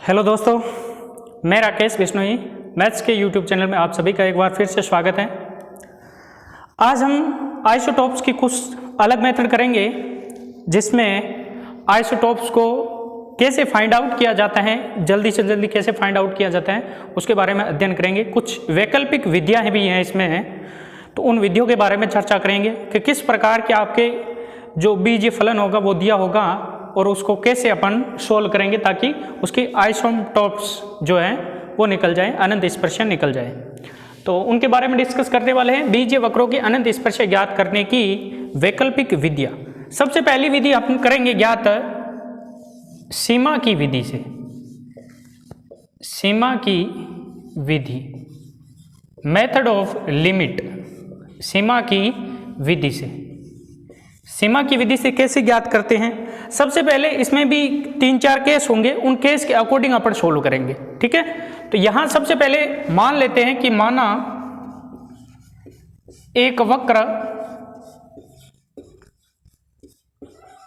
Hello दोस्तों, मैं Rakesh Bishnoi maths के यूट्यूब चैनल में आप सभी का एक बार फिर से स्वागत है। आज हम आइसोटोप्स की कुछ अलग मेथड करेंगे जिसमें आइसोटोप्स को कैसे फाइंड आउट किया जाता है, जल्दी से जल्दी कैसे फाइंड आउट किया जाता है उसके बारे में अध्ययन करेंगे। कुछ वैकल्पिक विधियाँ भी हैं इसमें, तो उन विधियों के बारे में चर्चा करेंगे कि किस प्रकार के आपके जो बीजीय फलन होगा वो दिया होगा और उसको कैसे अपन सोल्व करेंगे ताकि उसकी आइसोटोप्स जो है वो निकल जाए, अनंत स्पर्श निकल जाए। तो उनके बारे में डिस्कस करने वाले हैं। बीजीय वक्रों की अनंत स्पर्श ज्ञात करने की वैकल्पिक विधियाँ। सबसे पहली विधि अपन करेंगे ज्ञात सीमा की विधि से। सीमा की विधि, मेथड ऑफ लिमिट, सीमा की विधि से। सीमा की विधि से कैसे ज्ञात करते हैं? सबसे पहले इसमें भी 3-4 केस होंगे, उन केस के अकॉर्डिंग अपन सोल्व करेंगे, ठीक है। तो यहां सबसे पहले मान लेते हैं कि माना एक वक्र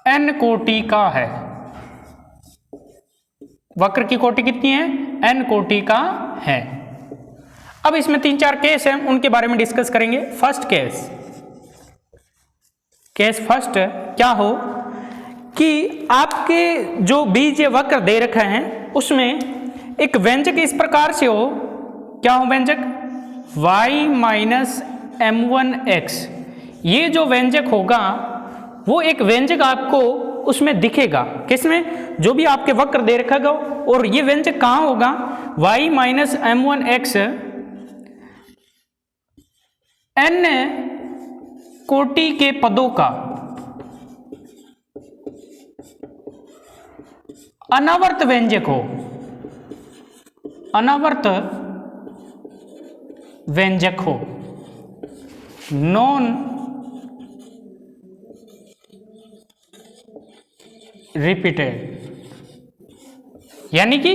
n कोटि का है। वक्र की कोटि कितनी है? n कोटि का है। अब इसमें 3-4 केस हैं, उनके बारे में डिस्कस करेंगे। फर्स्ट केस फर्स्ट क्या हो कि आपके जो बीजीय वक्र दे रखे हैं उसमें एक व्यंजक इस प्रकार से हो। क्या हो व्यंजक? y minus m1x। ये जो व्यंजक होगा वो एक व्यंजक आपको उसमें दिखेगा। किसमें? जो भी आपके वक्र दे रखा होगा। और ये व्यंजक कहाँ होगा? y माइनस m1x n कोटि के पदों का अनावर्त व्यंजक हो। अनावर्त व्यंजक हो, नॉन रिपीटेड। यानी कि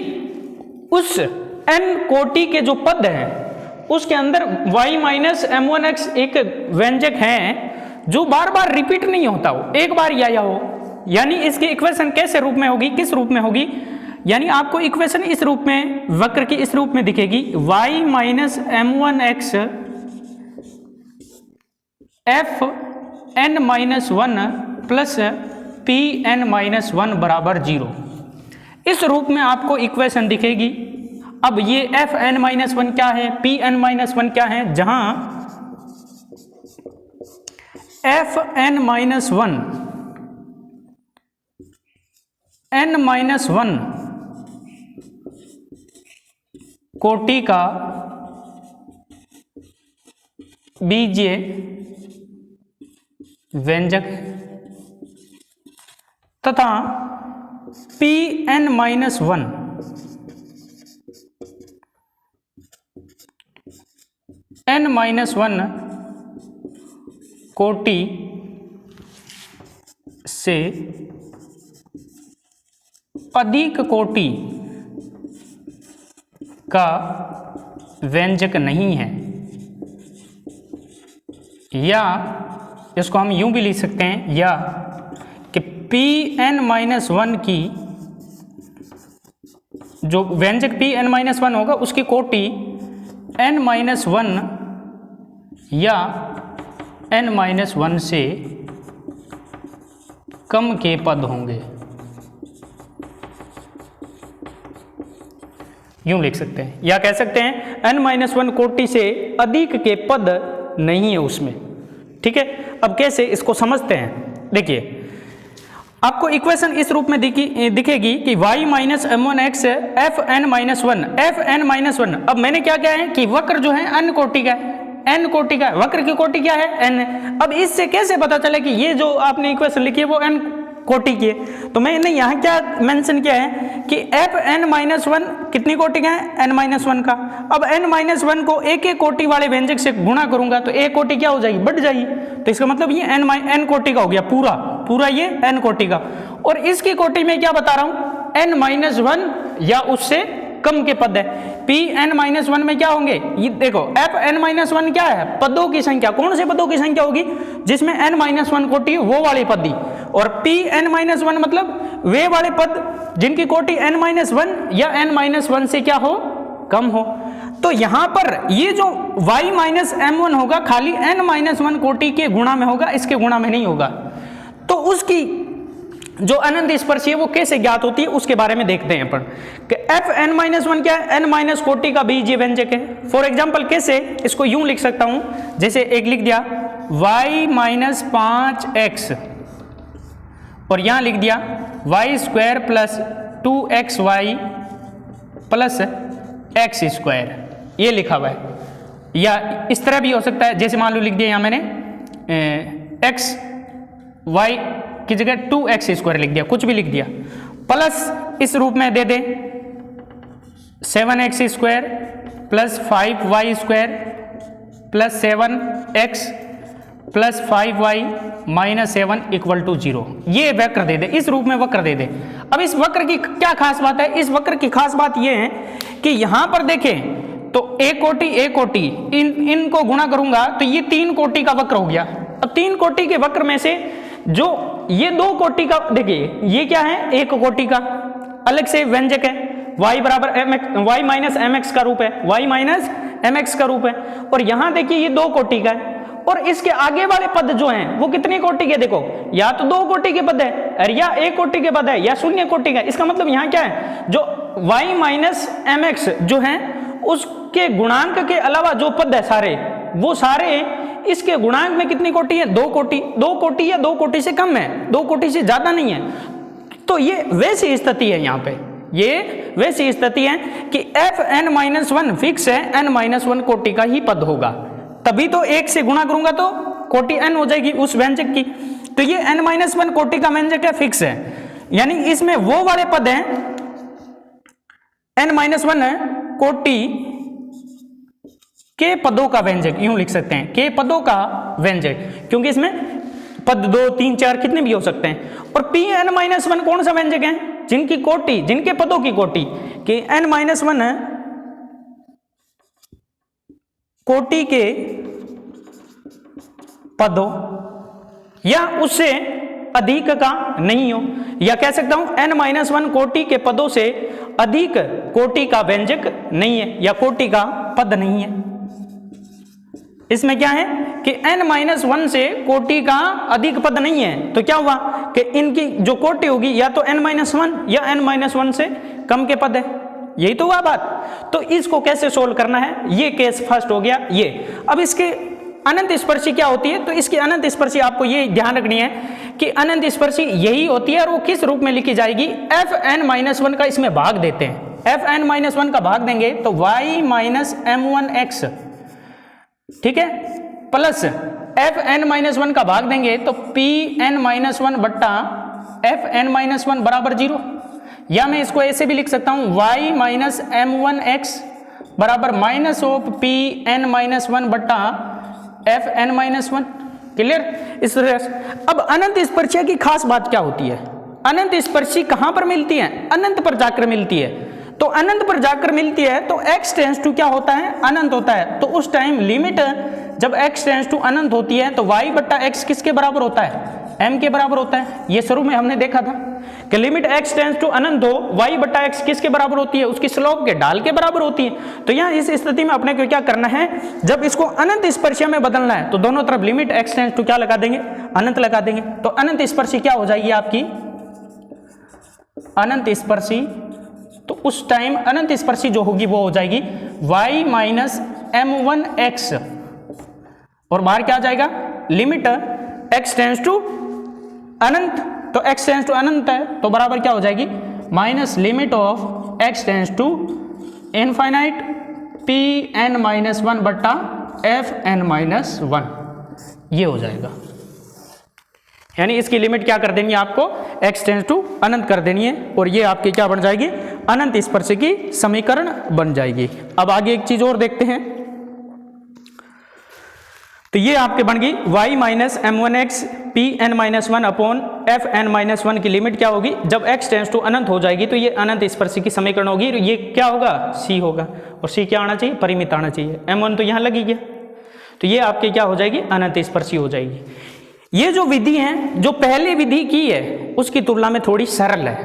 उस n कोटि के जो पद हैं उसके अंदर y माइनस m1x एक व्यंजक है जो बार बार रिपीट नहीं होता हो, एक बार ही आया हो। यानी इसकी इक्वेशन कैसे रूप में होगी, किस रूप में होगी? यानी आपको इक्वेशन इस रूप में, वक्र की इस रूप में दिखेगी, y minus m1x f n minus 1 plus p n minus 1 बराबर 0। इस रूप में आपको इक्वेशन दिखेगी। अब ये f n माइनस 1 क्या है, p n माइनस 1 क्या है? जहां f n minus 1 n minus 1 कोटि का बीजीय व्यंजक तथा p n minus 1 n minus 1 कोटि से अधिक कोटि का व्यंजक नहीं है। या इसको हम यूं भी लिख सकते हैं, या कि Pn माइनस 1 की जो व्यंजक Pn माइनस 1 होगा उसकी कोटि n माइनस 1 या n माइनस 1 से कम के पद होंगे। यूं लिख सकते हैं, या कह सकते हैं n माइनस 1 कोटि से अधिक के पद नहीं है उसमें, ठीक है। अब कैसे इसको समझते हैं? देखिए, आपको इक्वेशन इस रूप में दिखेगी कि y minus m1x f n minus 1 f n minus 1। अब मैंने क्या किया है कि वक्र जो है n कोटि का है, n कोटि का है, वक्र की कोटि क्या है? n। अब इससे कैसे पता चले कि ये जो आपने इक्वेशन लिखी है वो n कोटि की है? तो मैंने यहाँ क्या मेंशन किया है कि f n माइनस 1 कितनी कोटि का है? n माइनस 1 का। अब n माइनस 1 को एक एक कोटि वाले व्यंजक से गुणा करूंगा तो एक कोटि क्या हो जाएगी? बढ़ जाएगी। तो इसका मतलब ये n कोटि का हो गया, पूरा ये n कोटि का। और इसकी कोटि में क्या बता रहा हूं? n माइनस 1 या उससे कम के पद है। Pn माइनस 1 में क्या होंगे? ये देखो Fn माइनस 1 क्या है? पदों की संख्या। कौन से पदों की संख्या होगी? जिसमें n माइनस 1 कोटि वो वाली पद दी। और Pn माइनस 1 मतलब वे वाले पद जिनकी कोटि n-1 या n-1 से क्या हो, कम हो। तो यहां पर ये जो y माइनस m1 होगा खाली n-1 कोटि के गुणा में होगा, इसके गुणा में नहीं होगा। तो उसकी जो अनंत स्पर्शी है वो कैसे ज्ञात होती है उसके बारे में देखते हैं अपन कि fn-1 क्या है, n माइनस कोटि का बीजीय व्यंजक है। फॉर एग्जाम्पल कैसे, इसको यूं लिख सकता हूं, जैसे एक लिख दिया y माइनस 5x और यहां लिख दिया y square plus 2xy plus x square, ये लिखा हुआ है। या इस तरह भी हो सकता है, जैसे मान लो लिख दिया यहां मैंने x y की जगह 2x स्क्वायर लिख दिया, कुछ भी लिख दिया, प्लस इस रूप में दे दे 7x square plus 5y square plus 7x plus 5y minus 7 equal to 0, ये वक्र दे दे, इस रूप में वक्र दे दे। अब इस वक्र की क्या खास बात है, इस वक्र की खास बात ये है कि यहां पर देखें तो एक कोटि इनको गुणा करूंगा तो ये 3 कोटि का वक्र हो गया। अब 3 कोटि के वक्र में से जो ये 2 कोटि का, देखिए ये क्या है, 1 कोटि का अलग से व्यंजक है, y बराबर y माइनस mx का रूप है, y माइनस mx का रूप है। और यहां देखिए ये 2 कोटि का है और इसके आगे वाले पद जो हैं वो कितने कोटि के, देखो या तो 2 कोटि के पद है या 1 कोटि के पद है या 0 कोटि का। इसका मतलब यहाँ क्या है, जो y माइनस mx जो है उसके गुणांक के अलावा जो पद है सारे, वो सारे इसके गुणांक में कितनी कोटि है, 2 कोटि। 2 कोटि या 2 कोटि से कम है, 2 कोटि से ज्यादा नहीं है। तो ये वैसी स्थिति है, यहाँ पे ये वैसी स्थिति है कि fn-1 फिक्स है, n-1 कोटि का ही पद होगा, तभी तो 1 से गुणा करूंगा तो कोटि n हो जाएगी उस व्यंजक की। तो ये n-1 कोटि का व्यंजक है, फिक्स है, यानी इसमें वो वाले पद हैं n-1 कोटि के पदों का व्यंजक, यूं लिख सकते हैं के पदों का व्यंजक, क्योंकि इसमें पद 2 3 4 कितने भी हो सकते हैं। और Pn-1 कौन सा व्यंजक है, जिनकी कोटि, जिनके पदों की कोटि कि n-1 कोटि के पदों या उससे अधिक का नहीं हो, या कह सकता हूं n-1 कोटि के पदों से अधिक कोटि का व्यंजक नहीं है या कोटि का पद नहीं है। इसमें क्या है कि n-1 से कोटि का अधिक पद नहीं है, तो क्या हुआ कि इनकी जो कोटि होगी या तो n-1 या n-1 से कम के पद है, यही तो हुआ बात। तो इसको कैसे सोल्व करना है, ये केस फर्स्ट हो गया ये। अब इसके अनंत स्पर्शी क्या होती है, तो इसकी अनंत स्पर्शी आपको ये ध्यान रखनी है कि अनंत स्पर्शी यही होती है और वो किस रूप में लिखी जाएगी, fn-1 का इसमें भाग देते हैं, fn-1 का भाग देंगे तो y माइनस m1x, ठीक है, प्लस fn-1 का भाग देंगे तो pn-1 बट्टा fn-1 बराबर 0, या मैं इसको ऐसे भी लिख सकता हूं y माइनस m1x बराबर माइनस ऑफ pn-1 बट्टा fn-1। क्लियर। इस तरह से अब अनंत स्पर्शिया की खास बात क्या होती है, अनंत स्पर्शी कहां पर मिलती है, अनंत पर जाकर मिलती है। तो अनंत पर जाकर मिलती है तो x टेंस टू क्या होता है, अनंत होता है। तो उस टाइम लिमिट जब x टेंस टू अनंत होती है तो y बट्टा x किसके बराबर होता है, m के बराबर होता है। ये शुरू में हमने देखा था कि लिमिट x टेंस टू अनंत हो, y बट्टा x किसके बराबर होती है, उसकी स्लोप के ढाल के बराबर होती है। तो यहाँ इस स्थिति में अपने को क्या करना है, जब इसको अनंत स्पर्शिया में बदलना है तो दोनों तरफ लिमिट x टेंस टू क्या लगा देंगे, अनंत लगा देंगे। तो अनंत स्पर्शी क्या हो जाएगी आपकी, अनंत स्पर्शी। तो उस टाइम अनंत स्पर्शी जो होगी वो हो जाएगी y माइनस m1x और बाहर क्या आ जाएगा, लिमिट x टेंस टू अनंत। तो x टेंस टू अनंत है तो बराबर क्या हो जाएगी, minus limit of x tends to infinite pn-1 बट्टा fn-1, ये हो जाएगा। यानी इसकी लिमिट क्या कर देनी है आपको, x टेंस टू अनंत कर देनी है और ये आपकी क्या बन जाएगी, अनंत स्पर्शी की समीकरण बन जाएगी। अब आगे एक चीज और देखते हैं, तो ये आपके बन गई y minus m1x pn-1 upon fn-1 की लिमिट क्या होगी, जब x टेंस टू अनंत हो जाएगी तो ये अनंत स्पर्शी की समीकरण होगी। ये क्या होगा, c होगा, और c क्या आना चाहिए, परिमित आना चाहिए। m1 तो यहाँ लगी गया, तो ये आपके क्या हो जाएगी, अनंत स्पर्शी हो जाएगी। ये जो विधि है, जो पहले विधि की है उसकी तुलना में थोड़ी सरल है,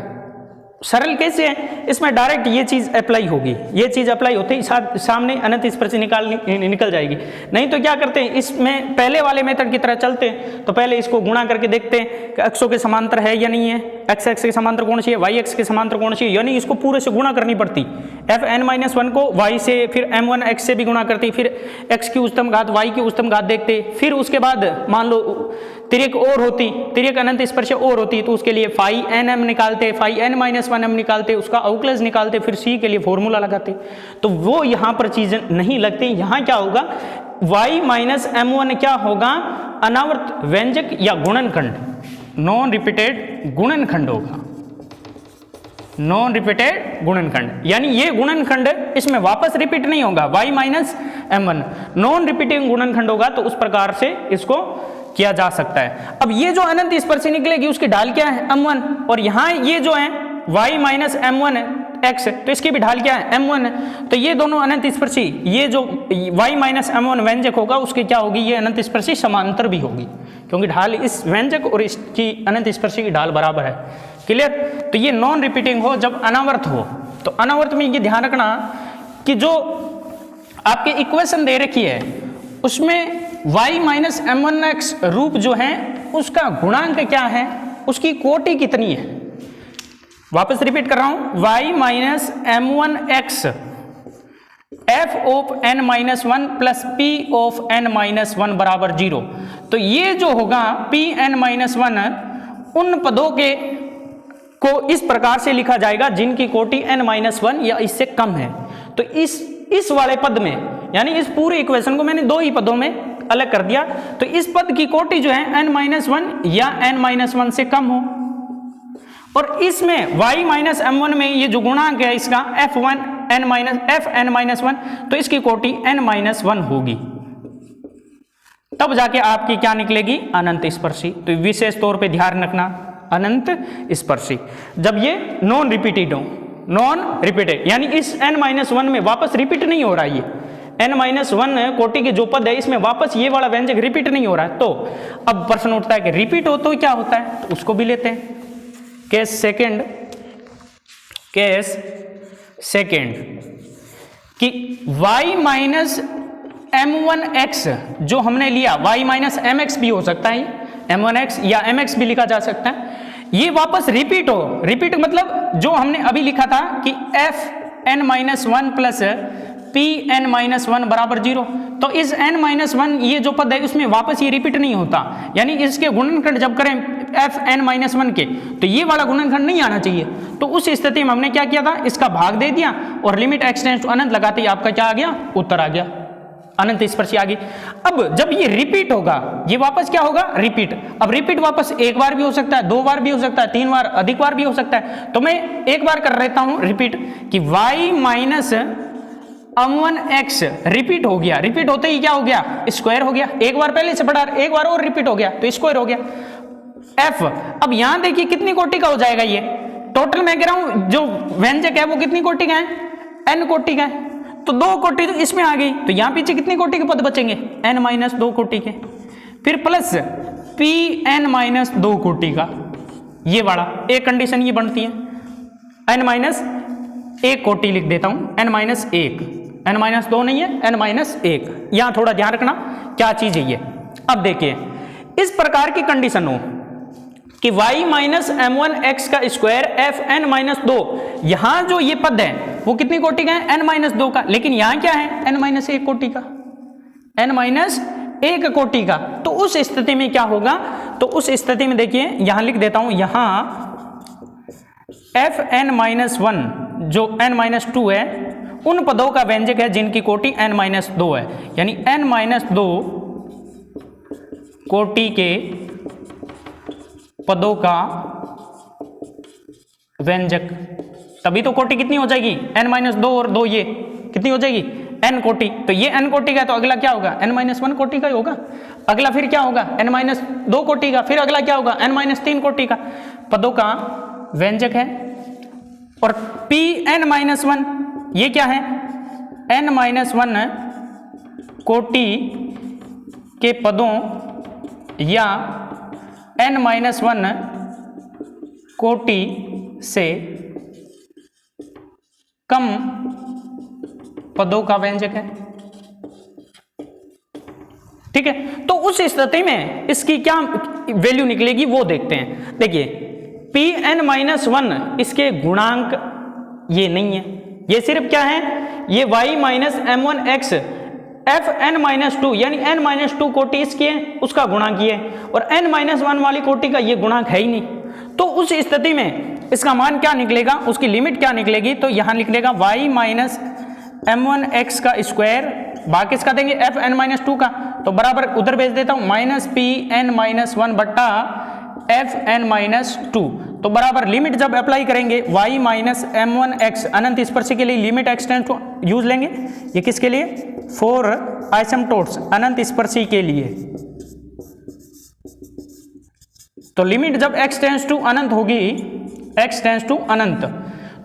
सरल कैसे है, इसमें डायरेक्ट ये चीज अप्लाई होगी, ये चीज अप्लाई होते ही सामने अनंत स्पर्शी निकल जाएगी। नहीं तो क्या करते हैं, इसमें पहले वाले मेथड की तरह चलते हैं, तो पहले इसको गुणा करके देखते हैं कि अक्षों के समांतर है या नहीं है, एक्स एक्स के समांतर कौन सी है, वाई एक्स के समांतर कौन सी है, यानी इसको पूरे से गुणा करनी पड़ती। एफ एन माइनस वन को वाई से, फिर एम वन एक्स से भी गुणा करती, फिर एक्स की उच्चतम घात वाई की उच्चतम घात देखते, फिर उसके बाद मान लो तिर्यक और होती, तिर्यक अनंत स्पर्श और होती, तो उसके लिए फाई एन एम निकालते, phi n minus one m निकालते, उसका अवकलज निकालते, फिर सी के लिए फॉर्मूला लगाते। तो वो यहाँ पर चीजें नहीं लगती। यहाँ क्या होगा, y माइनस एम वन क्या होगा, अनावर्त व्यंजक या गुणनखंड, नॉन रिपीटेड गुणनखंड होगा, नॉन रिपीटेड गुणनखंड। यानी ये गुणनखंड इसमें वापस रिपीट नहीं होगा, y minus M one non repeating गुणनखंड होगा, तो उस प्रकार से इसको किया जा सकता है। अब ये जो अनंत स्पर्शी निकलेगी उसकी ढाल क्या है, m1, और यहाँ ये जो है y minus M one x, तो इसकी भी ढाल क्या है, m1 है। तो ये दोनों अनंत स्पर्शी, ये जो y माइनस एम वन व्यंजक होगा उसकी क्या होगी, ये अनंत स्पर्शी समांतर भी होगी, क्योंकि ढाल इस व्यंजक और इसकी अनंत स्पर्शी की ढाल बराबर है। क्लियर। तो ये नॉन रिपीटिंग हो जब अनावर्त हो। तो अनावर्त में ये ध्यान रखना कि जो आपके इक्वेशन दे रखी है उसमें y minus M one x रूप जो है उसका गुणांक क्या है, उसकी कोटि कितनी है। वापस रिपीट कर रहा हूं, y minus M one x f of n minus one plus p of n minus one बराबर 0। तो ये जो होगा पी एन माइनस वन उन पदों के को इस प्रकार से लिखा जाएगा जिनकी कोटि n माइनस वन या इससे कम है। तो इस वाले पद में, यानी इस पूरे इक्वेशन को मैंने दो ही पदों में अलग कर दिया, तो इस पद की कोटि जो है n माइनस वन या n माइनस वन से कम हो, और इसमें y माइनस एम वन में ये जो गुणांक है इसका एफ एन माइनस वन, तो इसकी कोटि n माइनस वन होगी, तब जाके आपकी क्या निकलेगी, अनंत स्पर्शी। तो विशेष तौर पे ध्यान रखना, अनंत स्पर्शी जब ये नॉन रिपीटेड हो, नॉन रिपीटेड यानी इस n माइनस वन में वापस रिपीट नहीं हो रहा है, ये n माइनस वन कोटि के जो पद है इसमें वापस ये वाला व्यंजक रिपीट नहीं हो रहा है। तो अब प्रश्न उठता है कि रिपीट हो तो क्या होता है, तो उसको भी लेते हैं। केस सेकेंड कि y minus M one x जो हमने लिया, y माइनस एम एक्स भी हो सकता है, m1x या mx भी लिखा जा सकता है, ये वापस रिपीट हो। रिपीट मतलब जो हमने अभी लिखा था कि f n minus one plus p n minus one बराबर 0, तो इस n माइनस वन ये जो पद है उसमें वापस ये रिपीट नहीं होता, यानी इसके गुणनखंड जब करें एफ एन माइनस वन के, तो ये वाला गुणनखंड नहीं आना चाहिए। तो उस स्थिति में हमने क्या किया था, इसका भाग दे दिया और लिमिट x टेंड्स टू अनंत लगाते ही आपका क्या आ गया, उत्तर आ गया, अनंत स्पर्शी आ गई। अब जब ये रिपीट होगा, ये वापस क्या होगा, रिपीट। अब रिपीट वापस एक बार भी हो सकता है, दो बार भी हो सकता है, तीन बार, अधिक बार भी हो सकता है। तो मैं एक बार कर लेता हूं रिपीट कि y minus M one x repeat हो गया, रिपीट होते ही क्या हो गया, स्क्वायर हो गया। एक बार पहले से पढ़ा, एक बार और रिपीट हो गया तो स्क्वायर हो गया f। अब यहां देखिए कितनी कोटि का हो जाएगा, ये टोटल मैं कह रहा हूं जो व्यंजक है वो कितनी कोटि का है, n कोटि का है, तो दो कोटि तो इसमें आ गई। तो यहां पीछे कितनी कोटि के पद बचेंगे, n माइनस दो कोटि के, फिर प्लस पी एन माइनस दो कोटि का, ये वाला एक कंडीशन ये बनती है। n माइनस एक कोटि लिख देता हूं, n माइनस एक, n माइनस दो नहीं है, n माइनस एक। यहां थोड़ा ध्यान रखना क्या चीज है ये। अब देखिए इस प्रकार की कंडीशन हो कि y minus M one x का स्क्वायर एफ एन माइनस दो, यहां जो ये पद है वो कितनी कोटि का है, n माइनस दो का, लेकिन यहां क्या है, n माइनस एक कोटि का, n माइनस एक कोटि का। तो उस स्थिति में क्या होगा, तो उस स्थिति में देखिए यहां लिख देता हूं, यहां एफ एन माइनस वन जो n माइनस टू है उन पदों का व्यंजक है जिनकी कोटि n माइनस दो है, यानी n माइनस दो कोटि के पदों का व्यंजक, तभी तो कोटि कितनी हो जाएगी, n माइनस दो और दो, ये कितनी हो जाएगी, n कोटि। तो ये n कोटि का, तो अगला क्या होगा, n माइनस वन कोटि का ही होगा। अगला फिर क्या होगा, n माइनस दो कोटि का, फिर अगला क्या होगा, n माइनस तीन कोटि का, पदों का व्यंजक है। और p n माइनस वन ये क्या है, n माइनस वन कोटि के पदों या n माइनस वन कोटि से कम पदों का व्यंजक है। ठीक है, तो उस स्थिति में इसकी क्या वैल्यू निकलेगी वो देखते हैं। देखिए Pn-1 इसके गुणांक ये नहीं है, ये सिर्फ क्या है, ये y माइनस m1x Fn-2 यानी n-2 कोटि इसकी है, उसका गुणांक ये है, और n-1 वाली कोटि का ये गुणांक है ही नहीं। तो उस स्थिति में इसका मान क्या निकलेगा, उसकी लिमिट क्या निकलेगी, तो यहां निकलेगा y माइनस m1x का स्क्वायर, बाकी इसका देंगे Fn-2 का, तो बराबर उधर भेज देता हूं माइनस Pn-1 बट्टा Fn-2, तो बराबर लिमिट जब अप्लाई करेंगे y माइनस m1x अनंत स्पर्शी के लिए limit x tends to use लेंगे, ये किसके लिए, फॉर आइसमटोट्स अनंत स्पर्शी के लिए। तो लिमिट जब x टेंड्स टू अनंत होगी, x टेंड्स टू अनंत,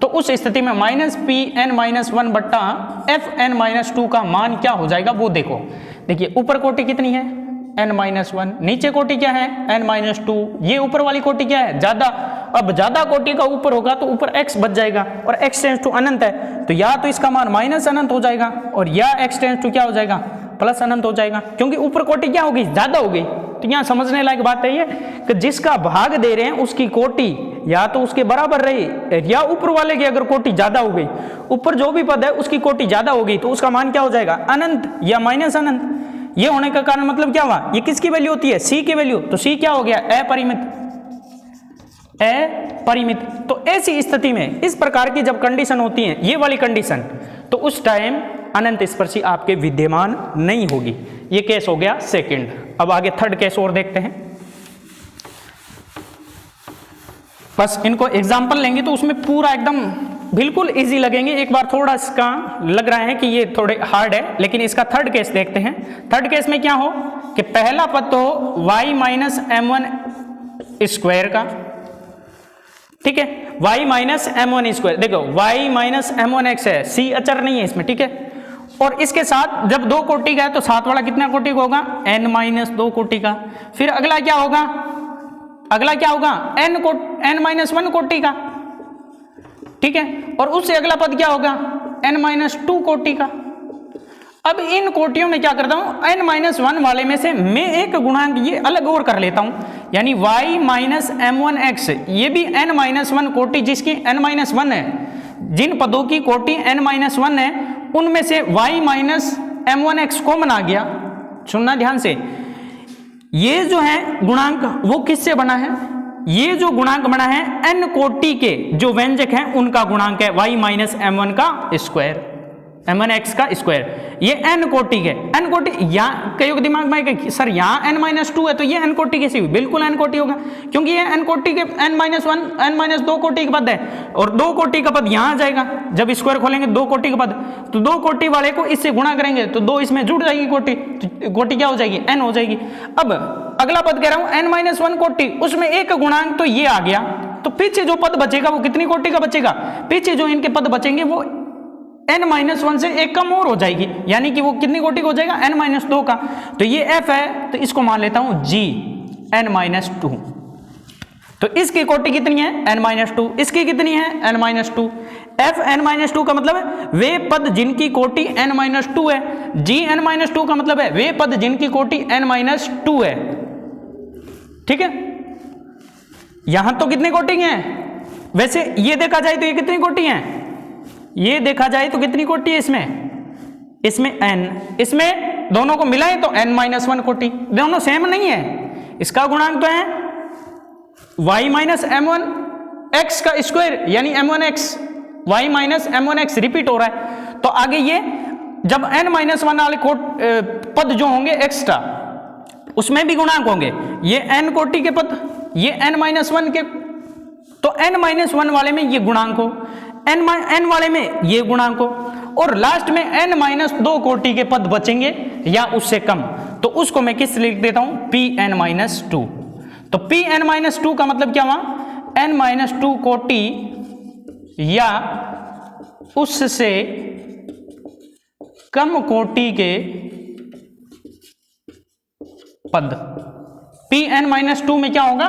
तो उस स्थिति में माइनस Pn-1 बट्टा Fn-2 का मान क्या हो जाएगा वो देखो। देखिए ऊपर कोटि कितनी है, n-1, नीचे कोटि क्या है, n-2, ये ऊपर वाली कोटि क्या है, ज्यादा। अब ज्यादा कोटि का ऊपर होगा तो ऊपर x बच जाएगा, और x टेंड्स टू अनंत है, तो या तो इसका मान माइनस अनंत हो जाएगा, और या x टेंड्स टू क्या हो जाएगा, प्लस अनंत हो जाएगा, क्योंकि ऊपर कोटि क्या होगी, ज्यादा हो गई। तो यहाँ समझने लायक बात है ये कि जिसका भाग दे रहे हैं उसकी कोटि या तो उसके बराबर रही, या ऊपर वाले की अगर कोटि ज्यादा हो गई, ऊपर जो भी पद है उसकी कोटि ज्यादा हो गई, तो उसका मान क्या हो जाएगा, अनंत या माइनस अनंत। ये होने का कारण मतलब क्या हुआ, ये किसकी वैल्यू होती है, c की वैल्यू, तो c क्या हो गया, अपरिमित, अपरिमित। तो ऐसी स्थिति में इस प्रकार की जब कंडीशन होती है, ये वाली कंडीशन, तो उस टाइम अनंत स्पर्शी आपके विद्यमान नहीं होगी। ये केस हो गया सेकंड। अब आगे थर्ड केस और देखते हैं, बस इनको एग्जाम्पल लेंगे तो उसमें पूरा एकदम बिल्कुल इजी लगेंगे। एक बार थोड़ा इसका लग रहा है कि ये थोड़े हार्ड है, लेकिन इसका थर्ड केस देखते हैं। थर्ड केस में क्या हो कि पहला पद तो y माइनस m1 स्क्वायर का, ठीक है, y माइनस m1 स्क्वायर, देखो y माइनस m1x है, c अचर नहीं है इसमें, ठीक है, और इसके साथ जब दो कोटि का है तो साथ वाला कितना कोटि का होगा, n-2 कोटि का। फिर अगला क्या होगा, अगला क्या होगा, n-1 कोटि का, ठीक है, और उससे अगला पद क्या होगा, n-2 कोटि का। अब इन कोटियों में क्या करता हूं, n-1 वाले में से मैं एक गुणांक ये अलग और कर लेता हूं, यानी y माइनस m1x, ये भी n-1 कोटि जिसकी n-1 है, जिन पदों की कोटि n-1 है उनमें से y माइनस m1x कॉमन आ गया। सुनना ध्यान से, ये जो है गुणांक वो किससे बना है, ये जो गुणांक बना है n कोटि के जो व्यंजक हैं उनका गुणांक है y माइनस m1 का स्क्वायर, m1x का स्क्वायर। ये n कोटि के, n कोटि, यहाँ कई दिमाग में सर यहाँ n-2 है तो ये n कोटि कैसी हुई, बिल्कुल n कोटि होगा, क्योंकि ये n कोटि के n-1 n-2 कोटि का पद है, और 2 कोटि का पद यहाँ आ जाएगा। जब स्क्वायर खोलेंगे 2 कोटि का पद, तो 2 कोटि वाले को इससे गुणा करेंगे तो 2 इसमें जुड़ जाएगी कोटि, तो कोटि क्या हो जाएगी, n हो जाएगी। अब अगला पद कह रहा हूं n-1 कोटि, उसमें एक गुणांक तो ये आ गया, तो पीछे जो पद बचेगा वो कितनी कोटि का बचेगा, पीछे जो इनके पद बचेंगे वो n-1 से एक कम और हो जाएगी, यानी कि वो कितनी कोटि का हो जाएगा, n-2 का। तो ये f है, तो इसको मान लेता हूं g n-2, तो इसकी कोटि कितनी है, n-2, इसकी कितनी है, n-2। f n-2 का मतलब है वे पद जिनकी कोटि n-2 है, g n-2 का मतलब है वे पद जिनकी कोटि n-2 है, ठीक है। यहां तो कितनी कोटि हैं, वैसे ये देखा जाए तो ये कितनी कोटि हैं, ये देखा जाए तो कितनी कोटि है इसमें n, इसमें दोनों को मिलाएं तो n-1 कोटि, दोनों सेम नहीं है। इसका गुणांक तो है y माइनस m1x का स्क्वायर, यानी m1x, y minus m1x repeat हो रहा है, तो आगे ये जब n-1 वाले पद जो होंगे एक्स्ट्रा उसमें भी गुणांक होंगे, ये n कोटि के पद, ये n-1 के, तो n-1 वाले में ये गुणांक हो, n वाले में ये गुणांक हो, और लास्ट में n-2 कोटि के पद बचेंगे या उससे कम, तो उसको मैं किस लिख देता हूं, Pn-2। तो Pn-2 का मतलब क्या हुआ, n-2 कोटि या उससे कम कोटि के पद। Pn-2 में क्या होगा,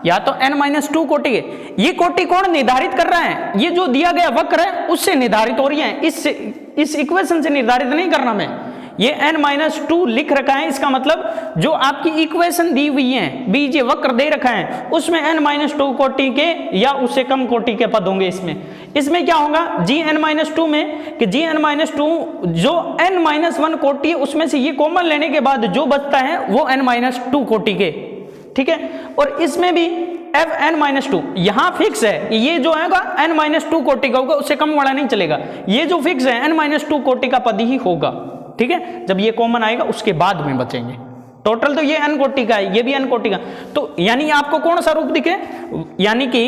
या तो n-2 कोटि के। ये कोटि कौन निर्धारित कर रहा है? ये जो दिया गया वक्र है उससे निर्धारित हो रही है, इस इक्वेशन से निर्धारित नहीं करना मैं। ये n-2 लिख रखा है, इसका मतलब जो आपकी इक्वेशन दी हुई है, बीजीय वक्र दे रखा है, उसमें n-2 कोटि के या उससे कम कोटि के पद होंगे। इसमें क्या होगा gn-2 में कि gn-2 जो n-1 कोटि है उसमें से ये कॉमन लेने के बाद जो बचता है वो n-2 कोटि के, ठीक है। और इसमें भी fn-2 यहां फिक्स है, ये जो है n-2 कोटि का होगा, उससे कम वाला नहीं चलेगा। ये जो फिक्स है n-2 कोटि का पद ही होगा, ठीक है। जब ये कॉमन आएगा उसके बाद में बचेंगे। टोटल तो ये n कोटि का है, ये भी n कोटि का, तो यानी आपको कौन सा रूप दिखे, यानी कि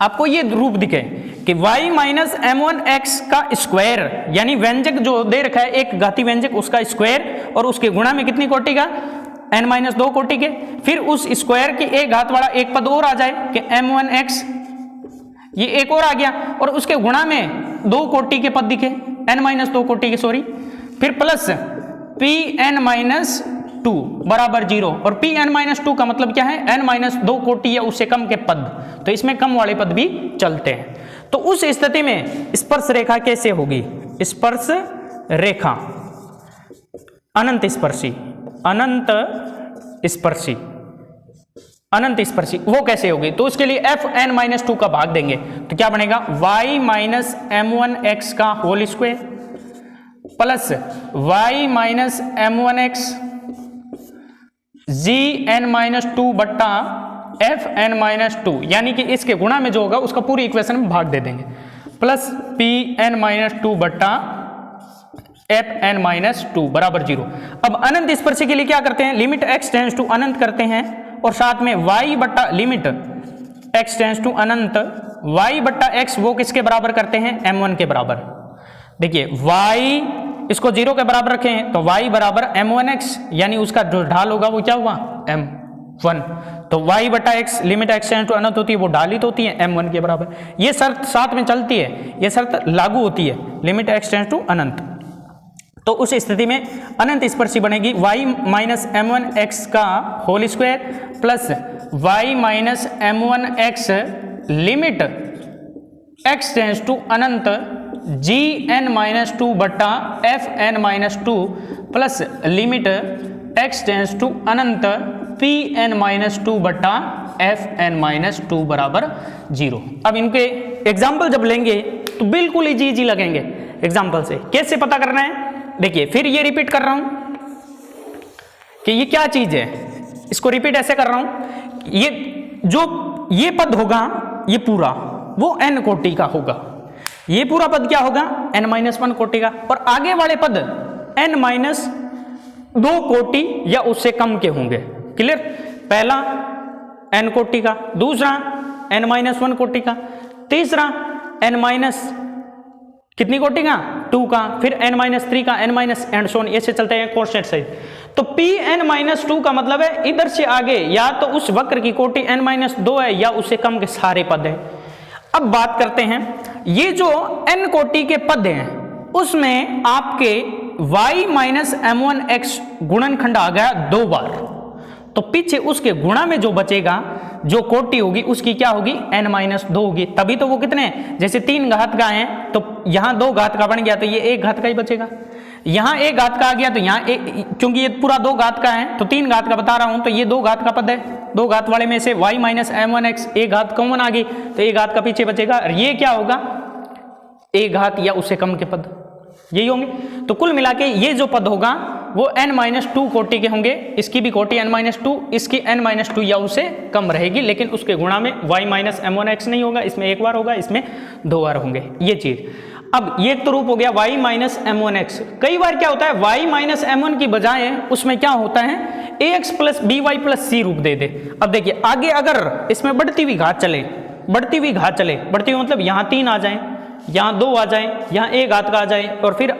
आपको ये रूप दिखे कि y माइनस m1x का स्क्वायर, यानी व्यंजक जो दे रखा है एक घाती व्यंजक उसका स्क्वायर और उसके गुणा में कितनी कोटि का, n-2 कोटि के। फिर उस स्क्वायर की एक घात वाला एक पद और आ जाए कि m1x, ये एक और आ गया, और उसके गुणा में 2 कोटि के पद दिखे, n-2 कोटि के, सॉरी। फिर प्लस Pn-2 बराबर 0, और Pn-2 का मतलब क्या है, n-2 कोटि या उससे कम के पद, तो इसमें कम वाले पद भी चलते हैं। तो उस स्थिति में स्पर्श रेखा कैसे होगी, स्पर्श रेखा अनंत स्पर्शी, अनंत स्पर्शी, अनंत स्पर्शी वो कैसे होगी, तो उसके लिए fn-2 का भाग देंगे, तो क्या बनेगा y माइनस m1x का whole square plus y minus m1x gn-2 बट्टा fn-2, यानी कि इसके गुणा में जो होगा उसका पूरी इक्वेशन में भाग दे देंगे, प्लस Pn-2 बट्टा fn-2 बराबर 0। अब अनंत स्पर्शी के लिए क्या करते हैं, लिमिट x टेंड्स टू अनंत करते हैं, और साथ में y बट्टा लिमिट x टेंड्स टू अनंत y बट्टा x वो किसके बराबर करते हैं, m1 के बराबर। देखिए y इसको 0 के बराबर रखें तो y बराबर m1x, यानी उसका जो ढाल होगा वो क्या हुआ, m1। तो y बटा x limit x tends to अनंत होती है, वो ढालित होती है m1 के बराबर। ये शर्त साथ में चलती है, ये शर्त लागू होती है, लिमिट x टेंड्स टू अनंत। तो उस स्थिति में अनंत स्पर्शी बनेगी y माइनस m1x का whole square plus y minus m1x limit x tends to अनंत gn-2 बट्टा fn-2 plus limit x tends to अनंत pn-2 बट्टा fn-2 बराबर 0। अब इनके एग्जाम्पल जब लेंगे तो बिल्कुल इजी लगेंगे एग्जाम्पल से। कैसे पता करना है, देखिए फिर ये रिपीट कर रहा हूं कि ये क्या चीज है, इसको रिपीट ऐसे कर रहा हूं, ये जो ये पद होगा ये पूरा वो n कोटि का होगा, ये पूरा पद क्या होगा n-1 कोटि का, और आगे वाले पद n-2 कोटि या उससे कम के होंगे। क्लियर, पहला n कोटि का, दूसरा n-1 कोटि का, तीसरा n- कितनी कोटि का 2 का, फिर n-3 का, n- एंड सोन, ऐसे चलते हैं कांस्टेंट साइज। तो Pn-2 का मतलब है इधर से आगे या तो उस वक्र की कोटि n-2 है या उससे कम के सारे पद है। अब बात करते हैं, ये जो n कोटि के पद हैं उसमें आपके y माइनस m1x गुणनखंड आ गया 2 बार, तो पीछे उसके गुणा में जो बचेगा जो कोटि होगी उसकी क्या होगी n-2 होगी। तभी तो वो कितने, जैसे 3 घात का है तो यहाँ 2 घात का बन गया तो ये 1 घात का ही बचेगा, यहाँ 1 घात का आ गया तो यहाँ क्योंकि ये पूरा 2 घात का है तो 3 घात का बता रहा हूं, तो ये 2 घात का पद है, 2 घात वाले में से y माइनस m1x 1 घात कॉमन आ गई तो 1 घात का पीछे बचेगा, और ये क्या होगा 1 घात या उससे कम के पद, यही होंगे। तो कुल मिला के ये जो पद होगा वो n-2 कोटि के होंगे, इसकी भी कोटि n-2, इसकी n-2 या उससे कम रहेगी, लेकिन उसके गुणा में y माइनस m1x नहीं होगा, इसमें 1 बार होगा, इसमें 2 बार होंगे, ये चीज। अब ये तो रूप हो गया y माइनस m1x। कई बार क्या होता है y माइनस m1 की बजाय उसमें क्या होता है ax plus by plus c रूप दे दे। अब देखिए आगे अगर इसमें बढ़ती हुई घात चले, बढ़ती हुई घात चले, बढ़ती हुई मतलब यहाँ 3 आ जाए, यहाँ 2 आ जाए, यहाँ 1 घात का आ जाए, और फिर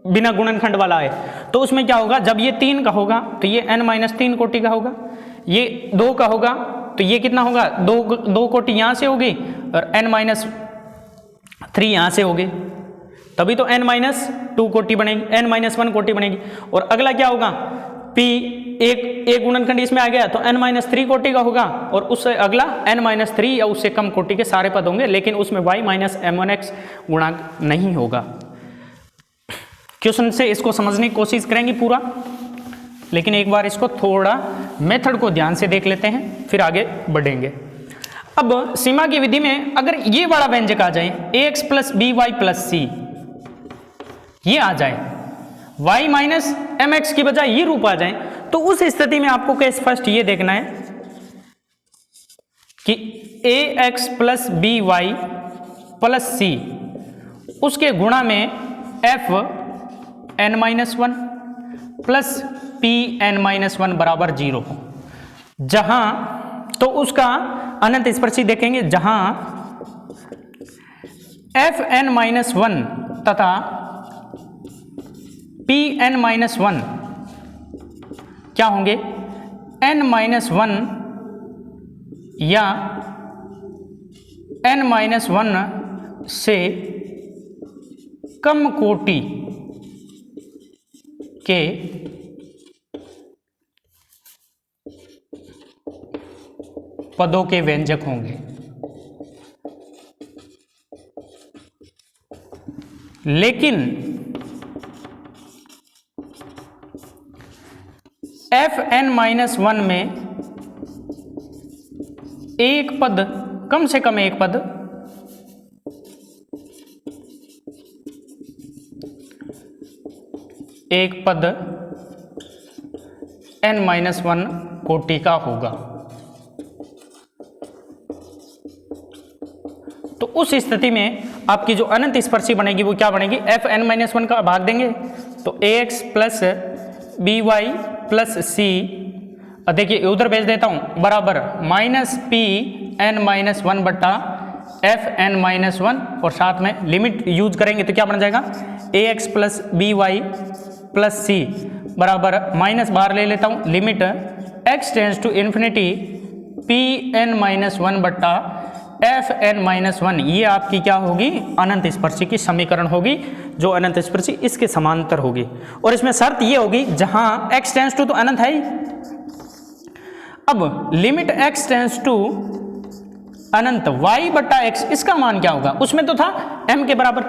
बिना गुणनखंड वाला है, तो उसमें क्या होगा जब ये 3 का होगा तो ये n-3 कोटि का होगा, ये 2 का होगा तो ये कितना होगा 2 कोटि यहाँ से होगी और n-3 यहाँ से होगी, तभी तो n-2 कोटि बनेगी, n-1 कोटि बनेगी। और अगला क्या होगा एक गुणनखंड इसमें आ गया तो n-3 कोटि का होगा, और उससे अगला n-3 या उससे कम कोटि के सारे पद होंगे, लेकिन उसमें y-m1x गुणांक नहीं होगा। क्वेश्चन से इसको समझने की कोशिश करेंगे पूरा, लेकिन एक बार इसको थोड़ा मेथड को ध्यान से देख लेते हैं, फिर आगे बढ़ेंगे। अब सीमा की विधि में अगर ये वाला व्यंजक आ जाए ax plus B Y plus C, ये आ जाए, y माइनस एम एक्स की बजाय ये रूप आ जाए, तो उस स्थिति में आपको कैसे फर्स्ट ये देखना है कि ax plus B Y plus C उसके गुणा में f n-1 plus p n-1 बराबर 0 हो, जहां तो उसका अनंत स्पर्शी देखेंगे, जहां f n-1 तथा p n-1 क्या होंगे, n-1 या n-1 से कम कोटि के पदों के व्यंजक होंगे। लेकिन fn-1 में एक पद, कम से कम एक पद n-1 कोटि का होगा। तो उस स्थिति में आपकी जो अनंत स्पर्शी बनेगी वो क्या बनेगी, fn-1 का भाग देंगे तो ax plus B Y plus C, देखिए उधर भेज देता हूं, बराबर माइनस पी n-1 बट्टा fn-1, और साथ में लिमिट यूज करेंगे तो क्या बन जाएगा, ax plus B Y plus सी बराबर माइनस बाहर ले लेता हूं, limit x tends to infinity pn-1 बट्टा fn-1, ये आपकी क्या होगी, अनंत स्पर्शी की समीकरण होगी, जो अनंत स्पर्शी इसके समांतर होगी। और इसमें शर्त ये होगी जहां x टेंड्स टू तो अनंत है ही। अब लिमिट x टेंड्स टू अनंत y बट्टा x, इसका मान क्या होगा, उसमें तो था m के बराबर,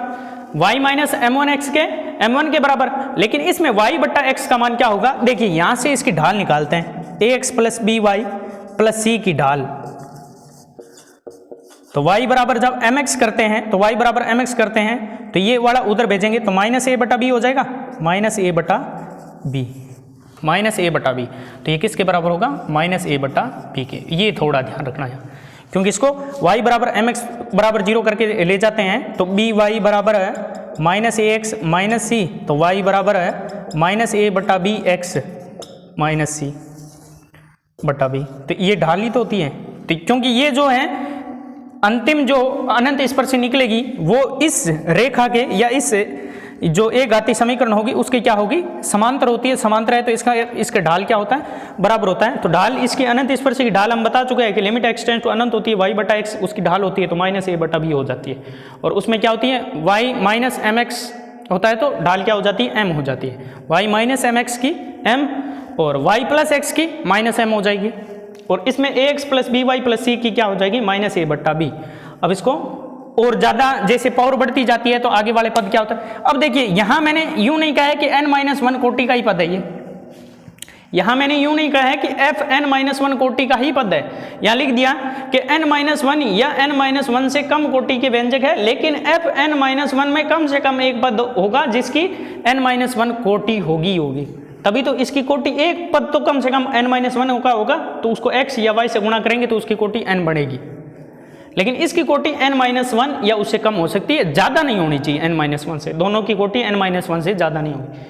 y माइनस m1x के m1 के बराबर, लेकिन इसमें y बट्टा x का मान क्या होगा, देखिए यहां से इसकी ढाल निकालते हैं, ax plus B Y plus C की ढाल, तो y बराबर जब mx करते हैं तो y बराबर mx करते हैं तो ये वाला उधर भेजेंगे तो माइनस ए बटा बी हो जाएगा, माइनस ए बटा बी, माइनस ए बटा बी, तो ये किसके बराबर होगा, माइनस ए बटा बी के। ये थोड़ा ध्यान रखना है, क्योंकि इसको y बराबर mx बराबर 0 करके ले जाते हैं तो बी वाई बराबर है माइनस ए एक्स माइनस सी, तो y बराबर है माइनस ए बटा बी एक्स माइनस सी बटा बी, तो ये ढाल ही तो होती है। तो क्योंकि ये जो है अंतिम जो अनंत स्पर्शी निकलेगी वो इस रेखा के या इस जो एक घातीय समीकरण होगी उसके क्या होगी, समांतर होती है, समांतर है तो इसका ढाल क्या होता है, बराबर होता है। तो ढाल इसकी अनंत स्पर्शी की ढाल हम बता चुके हैं कि लिमिट x टेंड्स टू अनंत होती है, y बटा x उसकी ढाल होती है तो माइनस ए बटा बी हो जाती है, और उसमें क्या होती है, y माइनस एम एक्स होता है तो ढाल क्या हो जाती है, m हो जाती है, y माइनस एम एक्स की m और y प्लस एक्स की माइनस m हो जाएगी, और इसमें ax plus B Y plus C की क्या हो जाएगी, माइनस ए बट्टा बी। अब इसको और ज़्यादा जैसे पावर बढ़ती जाती है तो आगे वाले पद क्या होता है। अब देखिए यहाँ मैंने यूं नहीं कहा है कि n-1 कोटि का ही पद है, ये यहाँ मैंने यूं नहीं कहा है कि fn-1 कोटि का ही पद है, यहाँ लिख दिया कि n-1 या n-1 से कम कोटि के व्यंजक है, लेकिन fn-1 में कम से कम एक पद होगा जिसकी n-1 कोटि होगी, तभी तो इसकी कोटि, एक पद तो कम से कम n-1 का होगा तो उसको x या y से गुणा करेंगे तो उसकी कोटि n बढ़ेगी, लेकिन इसकी कोटि n-1 या उससे कम हो सकती है, ज़्यादा नहीं होनी चाहिए n-1 से, दोनों की कोटि n-1 से ज़्यादा नहीं होगी।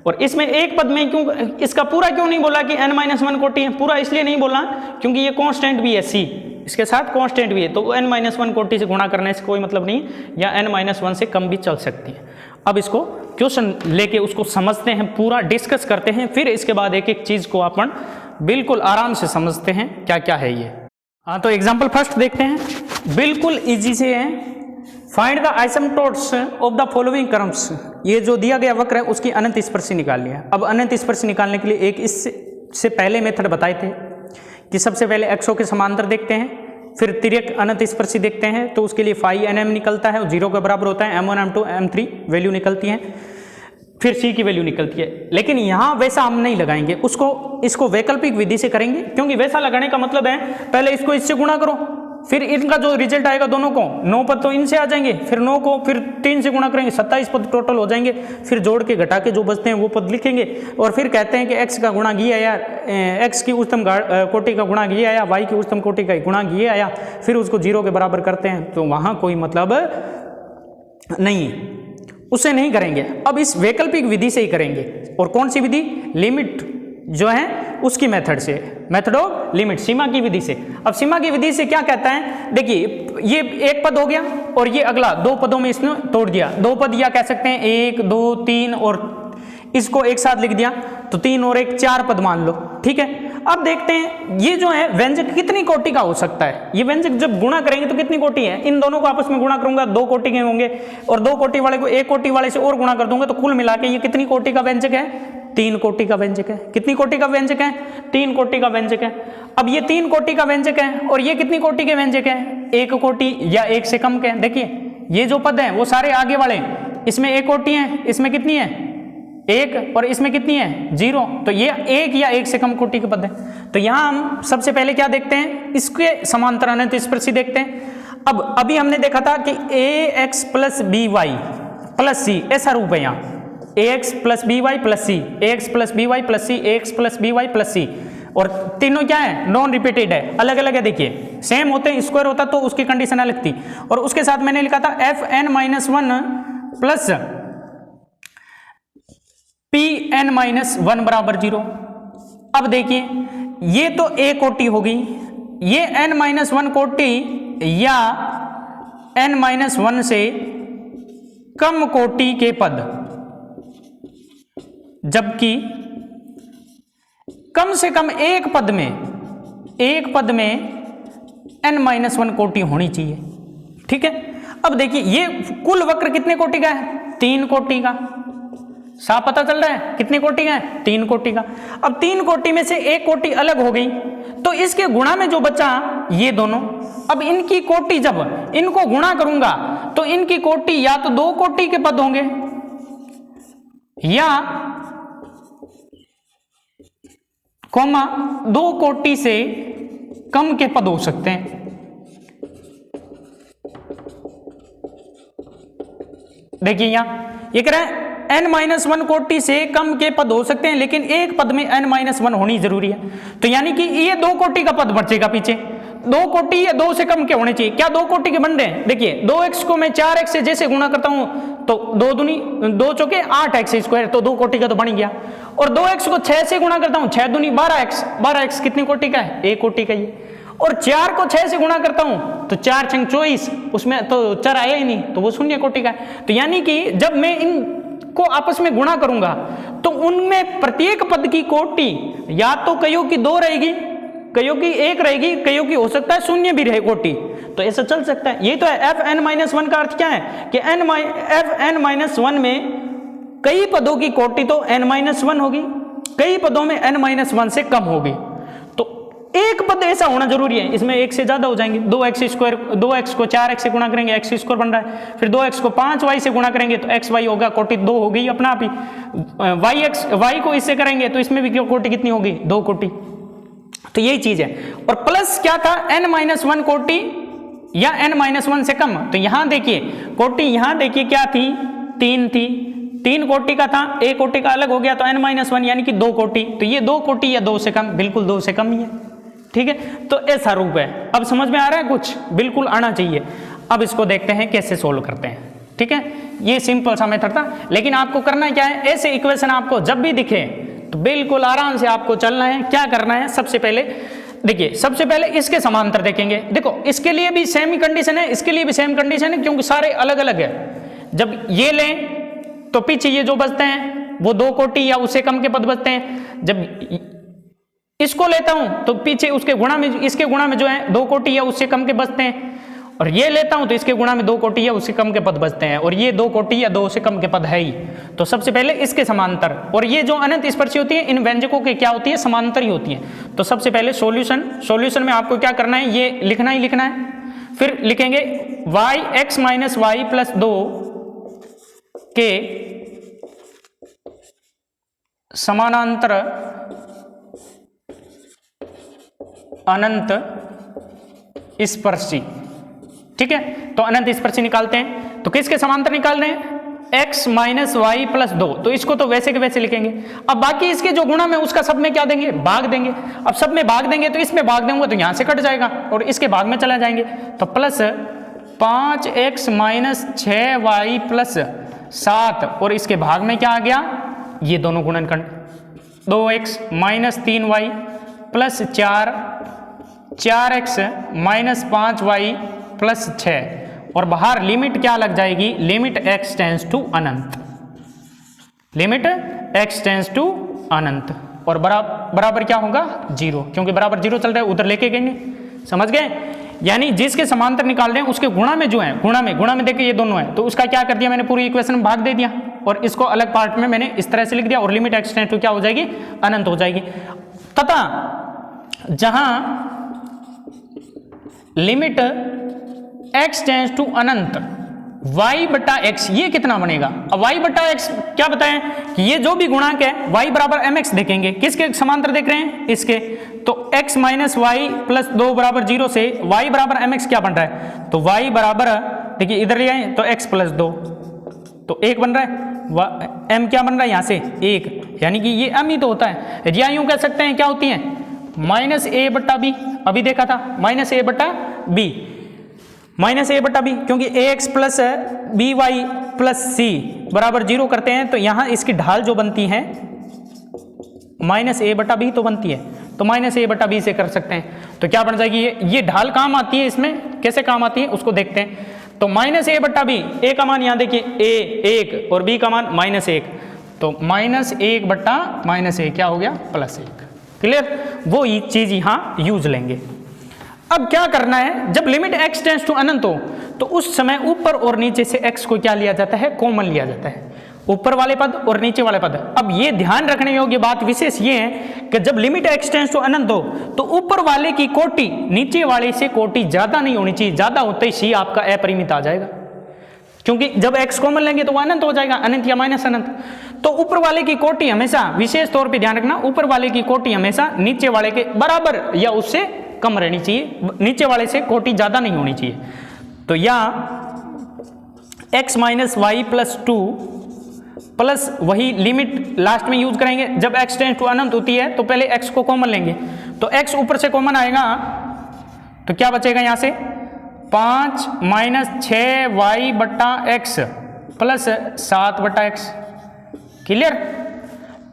और इसमें एक पद में क्यों, इसका पूरा क्यों नहीं बोला कि n-1 कोटि है, पूरा इसलिए नहीं बोला क्योंकि ये कांस्टेंट भी है, c इसके साथ कांस्टेंट भी है, तो n-1 कोटि से गुणा करने से कोई मतलब नहीं, या n-1 से कम भी चल सकती है। अब इसको क्वेश्चन लेके उसको समझते हैं, पूरा डिस्कस करते हैं, फिर इसके बाद एक एक चीज़ को अपन बिल्कुल आराम से समझते हैं क्या क्या है ये। हाँ, तो एग्जाम्पल फर्स्ट देखते हैं, बिल्कुल इजी से है। Find the asymptotes of the following curves, ये जो दिया गया वक्र है उसकी अनंत स्पर्शी निकालनी है। अब अनंत स्पर्शी निकालने के लिए एक इस से पहले मेथड बताए थे कि सबसे पहले एक्सो के समांतर देखते हैं, फिर तिर्यक अनंत स्पर्शी देखते हैं, तो उसके लिए फाई एन एम निकलता है और 0 के बराबर होता है, m1 m2 m3 वैल्यू निकलती है, फिर c की वैल्यू निकलती है। लेकिन यहाँ वैसा हम नहीं लगाएंगे, इसको वैकल्पिक विधि से करेंगे, क्योंकि वैसा लगाने का मतलब है पहले इसको इससे गुणा करो, फिर इनका जो रिजल्ट आएगा दोनों को 9 पद तो इनसे आ जाएंगे, फिर 9 को फिर 3 से गुणा करेंगे 27 पद टोटल हो जाएंगे, फिर जोड़ के घटा के जो बचते हैं वो पद लिखेंगे, और फिर कहते हैं कि x का गुणा ये आया, x की उच्चतम कोटि का गुणा ये आया, y की उच्चतम कोटि का गुणा ये आया, फिर उसको 0 के बराबर करते हैं, तो वहाँ कोई मतलब नहीं, उसे नहीं करेंगे। अब इस वैकल्पिक विधि से ही करेंगे, और कौन सी विधि? लिमिट जो है उसकी मेथड से, मेथड ऑफ लिमिट, सीमा की विधि से। अब सीमा की विधि से क्या कहता है, देखिए ये एक पद हो गया और ये अगला 2 पदों में इसने तोड़ दिया, 2 पद या कह सकते हैं 1 2 3 और इसको एक साथ लिख दिया, तो 3 और 1 4 पद मान लो, ठीक है। अब देखते हैं ये जो है व्यंजक कितनी कोटि का हो सकता है, ये व्यंजक जब गुणा करेंगे तो कितनी कोटि है, इन दोनों को आपस में गुणा करूंगा 2 कोटि के होंगे, और 2 कोटि वाले को 1 कोटि वाले से और गुणा कर दूंगा, तो कुल मिला के ये कितनी कोटि का व्यंजक है? 3 कोटि का व्यंजक है। कितनी कोटि का व्यंजक है? 3 कोटि का व्यंजक है। अब ये 3 कोटि का व्यंजक है और ये कितनी कोटि के व्यंजक है? 1 कोटि या 1 से कम के। देखिए ये जो पद हैं वो सारे आगे वाले, इसमें 1 कोटि है, इसमें कितनी है? 1, और इसमें कितनी है? 0, तो ये 1 या 1 से कम कोटि के पद है। तो यहाँ हम सबसे पहले क्या देखते हैं, इसके समांतर अनंत स्पर्शी देखते हैं। अब अभी हमने देखा था कि ax plus B Y plus C, ऐसा रूप है यहाँ, ax plus B Y plus C, ax plus B Y plus C, ax plus B Y plus C, और तीनों क्या है? नॉन रिपीटेड है, अलग अलग है। देखिए सेम होते हैं, स्क्वायर होता तो उसकी कंडीशन अलग थी, और उसके साथ मैंने लिखा था fn-1 प्लस pn-1 बराबर 0। अब देखिए ये तो a कोटि होगी, ये n-1 कोटि या n-1 से कम कोटि के पद, जबकि कम से कम एक पद में n-1 कोटि होनी चाहिए, ठीक है। अब देखिए ये कुल वक्र कितने कोटि का है? 3 कोटि का। साफ पता चल रहा है कितने कोटि का है? 3 कोटि का। अब 3 कोटि में से 1 कोटि अलग हो गई, तो इसके गुणा में जो बचा ये दोनों, अब इनकी कोटि जब इनको गुणा करूंगा तो इनकी कोटि या तो 2 कोटि के पद होंगे या कॉमा 2 कोटि से कम के पद हो सकते हैं। देखिए यहां ये कह रहा है n-1 कोटि से कम के पद हो सकते हैं, लेकिन एक पद में n-1 होनी जरूरी है। तो यानी कि ये 2 कोटि का पद बचेगा पीछे, 2 कोटि या 2 से कम के होने चाहिए। क्या 2 कोटि के बन रहे हैं? देखिए 2x को मैं 4x से जैसे गुणा करता हूं तो 2 दूनी 2 चौके 8x स्क्वायर, तो 2 कोटि का तो बन गया। और 2x को 6 से गुणा करता हूं, 6 दूनी 12x, 12x कितनी कोटि का है? 1 कोटि का ये। और 4 को 6 से गुणा करता हूं तो 4 छंग 24, उसमें तो 4 आया ही नहीं, तो वो 0 कोटि का है। तो यानी कि जब मैं इन को आपस में गुणा करूंगा तो उनमें प्रत्येक पद की कोटि या तो कईयों की 2 रहेगी, कईयों की 1 रहेगी, कईयों की हो सकता है 0 भी रहे कोटि, तो ऐसा चल सकता है। ये तो है fn-1 का अर्थ क्या है कि fn-1 में कई पदों की कोटि तो n-1 होगी, कई पदों में n-1 से कम होगी। तो एक पद ऐसा होना जरूरी है, इसमें 1 से ज्यादा हो जाएंगे। 2x स्क्वायर, 2x को 4x से गुणा करेंगे x स्क्वायर बन रहा है, फिर 2x को 5y से गुणा करेंगे तो xy होगा, कोटि 2 हो गई अपना आप ही। y को इससे करेंगे तो इसमें भी कोटि कितनी होगी? 2 कोटि। तो यही चीज है। और प्लस क्या था? n-1 कोटि या n-1 से कम। तो यहां देखिए कोटि, यहां देखिए क्या थी? 3 थी, 3 कोटि का था, 1 कोटि का अलग हो गया तो n-1 यानी कि 2 कोटि, तो ये 2 कोटि या 2 से कम, बिल्कुल 2 से कम ही है, ठीक है। तो ऐसा रूप है। अब समझ में आ रहा है? कुछ बिल्कुल आना चाहिए। अब इसको देखते हैं कैसे सोल्व करते हैं, ठीक है। ये सिंपल सा मेथड था, लेकिन आपको करना क्या है, ऐसे इक्वेशन आपको जब भी दिखे तो बिल्कुल आराम से आपको चलना है। क्या करना है? सबसे पहले देखिए, सबसे पहले इसके समांतर देखेंगे। देखो इसके लिए भी सेम ही कंडीशन है, इसके लिए भी सेम कंडीशन है, क्योंकि सारे अलग अलग है। जब ये लें तो पीछे ये जो बचते हैं वो 2 कोटि या उससे कम के पद बचते हैं। जब इसको लेता हूं तो पीछे उसके गुणा में, इसके गुणा में जो है 2 कोटि या उससे कम के बचते हैं। और ये लेता हूं तो इसके गुणा में 2 कोटि या उससे कम के पद बचते हैं, और ये 2 कोटि या 2 से कम के पद है ही। तो सबसे पहले इसके समांतर, और ये जो अनंत स्पर्शी होती है इन व्यंजकों के क्या होती है, समांतर ही होती है। तो सबसे पहले सॉल्यूशन में आपको क्या करना है, ये लिखना ही लिखना है। फिर लिखेंगे x माइनस वाई प्लस 2 के समानांतर अनंत स्पर्शी। ठीक है, तो अनंत स्पर्शी निकालते हैं, तो किसके समांतर निकाल रहे हैं, x माइनस वाई प्लस 2, तो इसको तो वैसे के वैसे लिखेंगे। अब बाकी इसके जो गुणा में उसका सब में क्या देंगे, भाग देंगे। अब सब में भाग देंगे तो इसमें भाग देंगे तो यहां से कट जाएगा और इसके भाग में चला जाएंगे, तो plus 5x minus 6y plus 7, और इसके भाग में क्या आ गया, ये दोनों गुणनखंड 2x minus 3y plus 4x minus 5y plus 6, और बाहर लिमिट क्या लग जाएगी, लिमिट x टेंस टू अनंत, लिमिट x टेंस टू अनंत, और बराबर क्या होगा 0, क्योंकि बराबर 0 चल रहा है, उधर लेके गए, समझ गए। यानी जिसके समांतर निकाल रहे हैं उसके गुणा में जो है, गुणा में देखिए ये दोनों है, तो उसका क्या कर दिया मैंने, पूरी इक्वेशन में भाग दे दिया, और इसको अलग पार्ट में मैंने इस तरह से लिख दिया, और लिमिट x टेंस टू क्या हो जाएगी, अनंत हो जाएगी। तथा जहां लिमिट x टेंस टू अनंत y बटा एक्स, ये कितना बनेगा, अब y बटा एक्स क्या बताएं कि ये जो भी गुणांक है y बराबर mx देखेंगे, किसके समांतर देख रहे हैं, इसके, तो x माइनस वाई प्लस 2 बराबर 0 से y बराबर mx क्या बन रहा है, तो y बराबर, देखिए इधर ले आए तो x प्लस 2, तो 1 बन रहा है, m क्या बन रहा है यहाँ से 1, यानी कि ये m ही तो होता है, या यूं कह सकते हैं क्या होती है, माइनस a बटा b, अभी देखा था माइनस a बटा b, माइनस a बटा b, क्योंकि ax plus B Y plus सी बराबर 0 करते हैं, तो यहां इसकी ढाल जो बनती है माइनस a बटा b तो बनती है, तो माइनस a बटा b से कर सकते हैं, तो क्या बन जाएगी, ये ढाल काम आती है, इसमें कैसे काम आती है उसको देखते हैं। तो माइनस a बटा b, a का मान यहां देखिए a 1 और b का मान माइनस 1, तो माइनस 1 बटा माइनस 1 क्या हो गया, प्लस 1, क्लियर, वो ही चीज यहां यूज लेंगे। अब क्या करना है, जब लिमिट x टेंस टू अनंत हो तो उस समय ऊपर और नीचे से x को क्या लिया जाता है, कॉमन लिया जाता है, ऊपर वाले पद और नीचे वाले पद। अब ये ध्यान रखने योग्य बात विशेष ये है कि जब लिमिट x टेंस टू अनंत हो तो ऊपर वाले की कोटि नीचे वाले से कोटि ज्यादा नहीं होनी चाहिए, ज्यादा होते ही c आपका अपरिमित आ जाएगा, क्योंकि जब x कॉमन लेंगे तो वो अनंत हो जाएगा, अनंत या माइनस अनंत। तो ऊपर वाले की कोटि हमेशा, विशेष तौर पे ध्यान रखना, ऊपर वाले की कोटि हमेशा नीचे वाले के बराबर या उससे कम रहनी चाहिए, नीचे वाले से कोटि ज्यादा नहीं होनी चाहिए। तो या x minus y plus 2 plus वही लिमिट लास्ट में यूज करेंगे, जब x टेंस टू अनंत होती है तो पहले x को कॉमन लेंगे, तो x ऊपर से कॉमन आएगा तो क्या बचेगा यहां से 5 माइनस 6y बटा एक्स प्लस 7 बटा एक्स, क्लियर,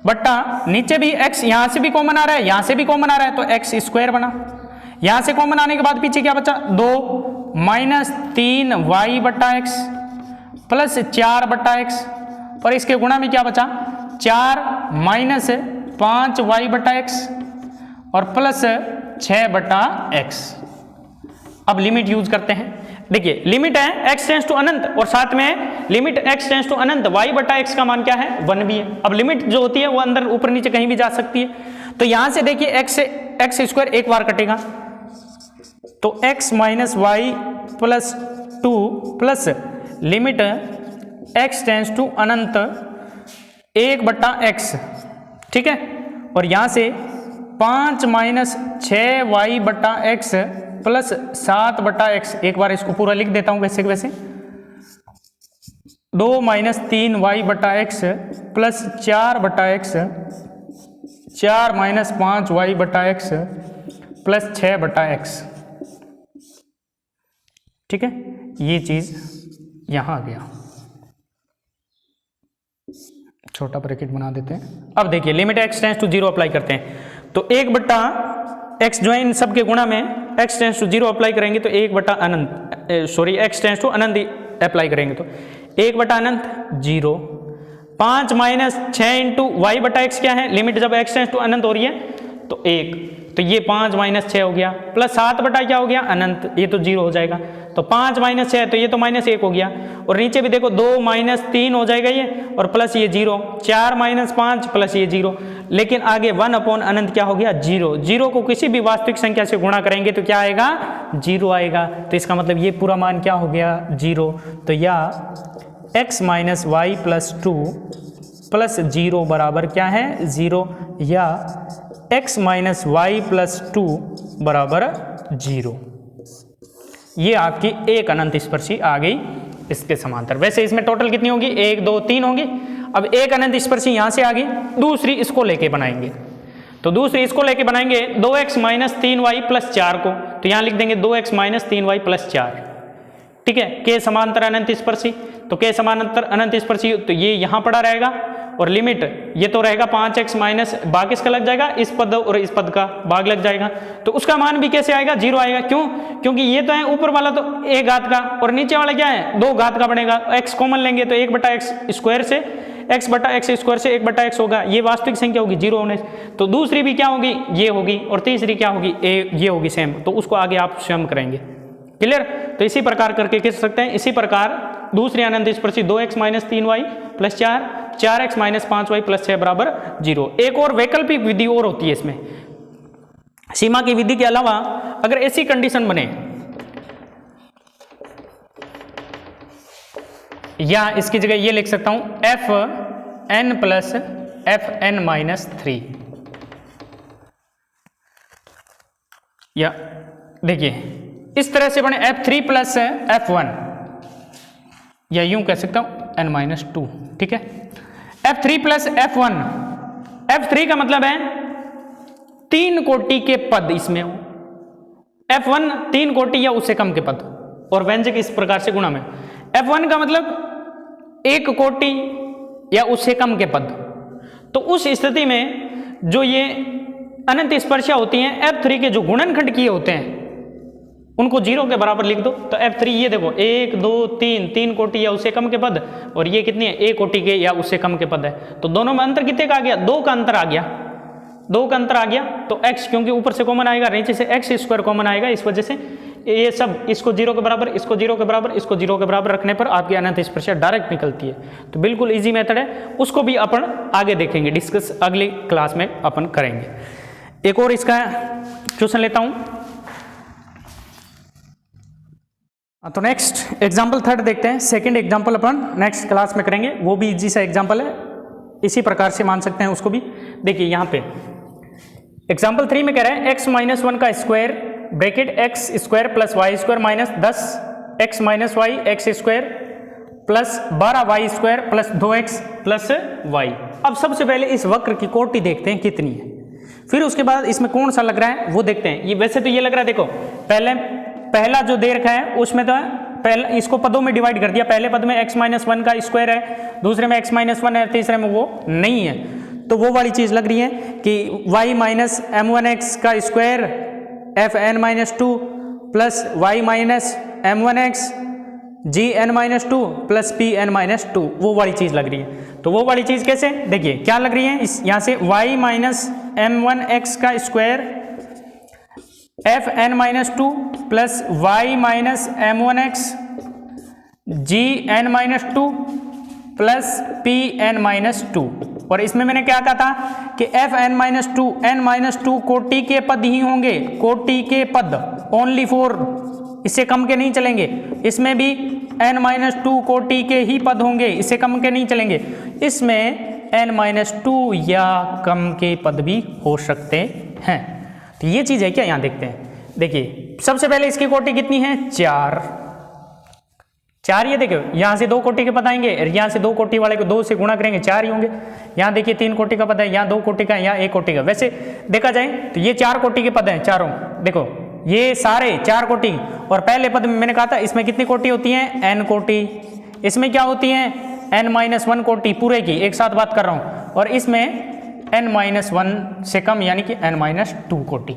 बटा नीचे भी x यहां से भी कॉमन आ रहा है, यहां से भी कॉमन आ रहा है, तो एक्स स्क्वायर बना, यहां से कॉमन आने के बाद पीछे क्या बचा 2 माइनस 3y बटा एक्स प्लस 4 बटा एक्स, और इसके गुणा में क्या बचा 4 माइनस 5y बटा एक्स और प्लस 6 बटा एक्स। अब लिमिट यूज करते हैं, देखिए लिमिट है x टेंस टू अनंत और साथ में लिमिट x टेंस टू अनंत y बटा x का मान क्या है 1 भी है। अब लिमिट जो होती है वो अंदर ऊपर नीचे कहीं भी जा सकती है, तो यहां से देखिए x स्क्वायर एक बार कटेगा, तो x minus y plus 2 plus limit x tends to अनंत 1 बटा x, ठीक है, और यहां से 5 माइनस 6y बटा x प्लस 7 बटा एक्स, एक बार इसको पूरा लिख देता हूं वैसे वैसे, 2 माइनस 3y बटा एक्स प्लस 4 बटा एक्स, 4 माइनस 5y बटा एक्स प्लस 6 बटा एक्स, ठीक है, ये चीज यहां आ गया, छोटा ब्रैकेट बना देते हैं। अब देखिए limit x tends to 0 apply करते हैं, तो 1 बटा x जो है इन सब के गुणा में x टेंस टू 0 अप्लाई करेंगे तो 1 बटा अनंत, सॉरी x टेंस टू अनंत अप्लाई करेंगे तो 1 बटा अनंत 0, 5 माइनस 6 इंटू वाई बटा एक्स क्या है, लिमिट जब x टेंस टू अनंत हो रही है तो 1, तो ये 5 माइनस 6 हो गया, प्लस 7 बटा क्या हो गया अनंत, ये तो 0 हो जाएगा। तो 5 माइनस 6 तो ये तो -1 हो गया, और नीचे भी देखो 2 माइनस 3 हो जाएगा ये, और प्लस ये 0, 4 माइनस 5 प्लस ये 0, लेकिन आगे 1 अपॉन अनंत क्या हो गया 0। 0 को किसी भी वास्तविक संख्या से गुणा करेंगे तो क्या आएगा 0 आएगा। तो इसका मतलब ये पूरा मान क्या हो गया 0। तो या x minus y plus 2 plus 0 बराबर क्या है 0, या x माइनस वाई प्लस 2 बराबर 0। ये आपकी एक अनंत स्पर्शी आ गई इसके समांतर। वैसे इसमें टोटल कितनी होगी 1 2 3 होंगी। अब एक अनंत स्पर्शी यहां से आ गई, दूसरी इसको लेके बनाएंगे। तो दूसरी इसको लेके बनाएंगे 2x माइनस 3y प्लस 4 को, तो यहां लिख देंगे 2x माइनस 3y प्लस 4, ठीक है। के समांतर अनंत स्पर्शी, तो के समांतर अनंत स्पर्शी तो ये यहां पड़ा रहेगा, और लिमिट ये तो रहेगा 5x माइनस भाग किसका लग जाएगा इस पद और इस पद का भाग लग जाएगा, तो उसका मान भी कैसे आएगा 0 आएगा। क्यों? क्योंकि ये तो है ऊपर वाला तो a घात का, और नीचे वाला क्या है 2 घात का बनेगा। x कॉमन लेंगे तो 1 बटा एक्स स्क्वायर से x बटा एक्स स्क्वायर से 1 बटा एक्स होगा, ये वास्तविक संख्या होगी 0 होने से। तो दूसरी भी क्या होगी ये होगी, और तीसरी क्या होगी ये होगी सेम, तो उसको आगे आप स्वयं करेंगे। क्लियर? तो इसी प्रकार करके कह सकते हैं, इसी प्रकार दूसरी अनंत स्पर्शी 2x minus 3y plus 4, 4x minus 5y plus 6 बराबर 0। एक और वैकल्पिक विधि और होती है इसमें, सीमा की विधि के अलावा अगर ऐसी कंडीशन बने, या इसकी जगह ये लिख सकता हूं fn प्लस fn माइनस 3, या देखिए इस तरह से बने f3 प्लस f1, या यूं कह सकता हूं n माइनस 2, ठीक है। f3 प्लस f1, f3 का मतलब है 3 कोटि के पद इसमें हो, f1 3 कोटि या उससे कम के पद, और व्यंजक इस प्रकार से गुणा में। f1 का मतलब 1 कोटि या उससे कम के पद, तो उस स्थिति में जो ये अनंत स्पर्शियां होती हैं f3 के जो गुणनखंड किए होते हैं उनको 0 के बराबर लिख दो। तो f3 ये देखो 1 2 3, 3 कोटि या उससे कम के पद, और ये कितनी है 1 कोटि के या उससे कम के पद है। तो दोनों में अंतर कितने का आ गया 2 का अंतर आ गया, 2 का अंतर आ गया। तो x क्योंकि ऊपर से कॉमन आएगा, नीचे से x स्क्वायर कॉमन आएगा, इस वजह से ये सब इसको 0 के बराबर, इसको 0 के बराबर, इसको 0 के बराबर रखने पर आपकी अनंत स्पर्शियां डायरेक्ट निकलती है। तो बिल्कुल इजी मेथड है, उसको भी अपन आगे देखेंगे, डिस्कस अगली क्लास में अपन करेंगे। एक और इसका क्वेश्चन लेता हूं। तो नेक्स्ट एग्जाम्पल 3 देखते हैं। सेकंड एग्जाम्पल अपन नेक्स्ट क्लास में करेंगे, वो भी इजी सा एग्जाम्पल है, इसी प्रकार से मान सकते हैं उसको भी। देखिए यहाँ पे एग्जाम्पल 3 में कह रहे हैं x माइनस 1 का square bracket x square plus y square minus 10x minus y x square plus 12y square plus 2x plus y. अब सबसे पहले इस वक्र की कोटि देखते हैं कितनी है, फिर उसके बाद इसमें कौन सा लग रहा है वो देखते हैं। ये वैसे तो ये लग रहा है, देखो पहला जो दे रखा है उसमें तो पहला इसको पदों में डिवाइड कर दिया। पहले पद में x माइनस 1 का स्क्वायर है, दूसरे में x माइनस 1 है, तीसरे में वो नहीं है, तो वो वाली चीज लग रही है कि y माइनस m1x का square fn minus 2 plus y minus m1x gn minus 2 plus pn minus 2, वो वाली चीज लग रही है। तो वो वाली चीज कैसे, देखिए क्या लग रही है, इस यहाँ से y माइनस m1x का square fn minus 2 plus y minus m1x gn minus 2 plus pn minus 2, और इसमें मैंने क्या कहा था कि fn माइनस 2 n माइनस 2 कोटि के पद ही होंगे, कोटि के पद ओनली 4, इससे कम के नहीं चलेंगे। इसमें भी n माइनस 2 कोटि के ही पद होंगे, इससे कम के नहीं चलेंगे। इसमें n माइनस 2 या कम के पद भी हो सकते हैं। तो ये चीज है क्या, यहां देखते हैं। देखिए सबसे पहले इसकी कोटि कितनी है 4, ये देखो यहां से 2 कोटि के पद आएंगे, यहां से 2 कोटि वाले को 2 से गुणा करेंगे 4 ही होंगे। यहां देखिए 3 कोटि का पद है, यहाँ 2 कोटि का, यहाँ 1 कोटि का। वैसे देखा जाए तो ये 4 कोटि के पद हैं चारों, देखो ये सारे 4 कोटि। और पहले पद में मैंने कहा था इसमें कितनी कोटि होती है n कोटि, इसमें क्या होती है n माइनस 1 कोटि पूरे की, एक साथ बात कर रहा हूं, और इसमें n माइनस 1 से कम यानी कि n माइनस 2 कोटि।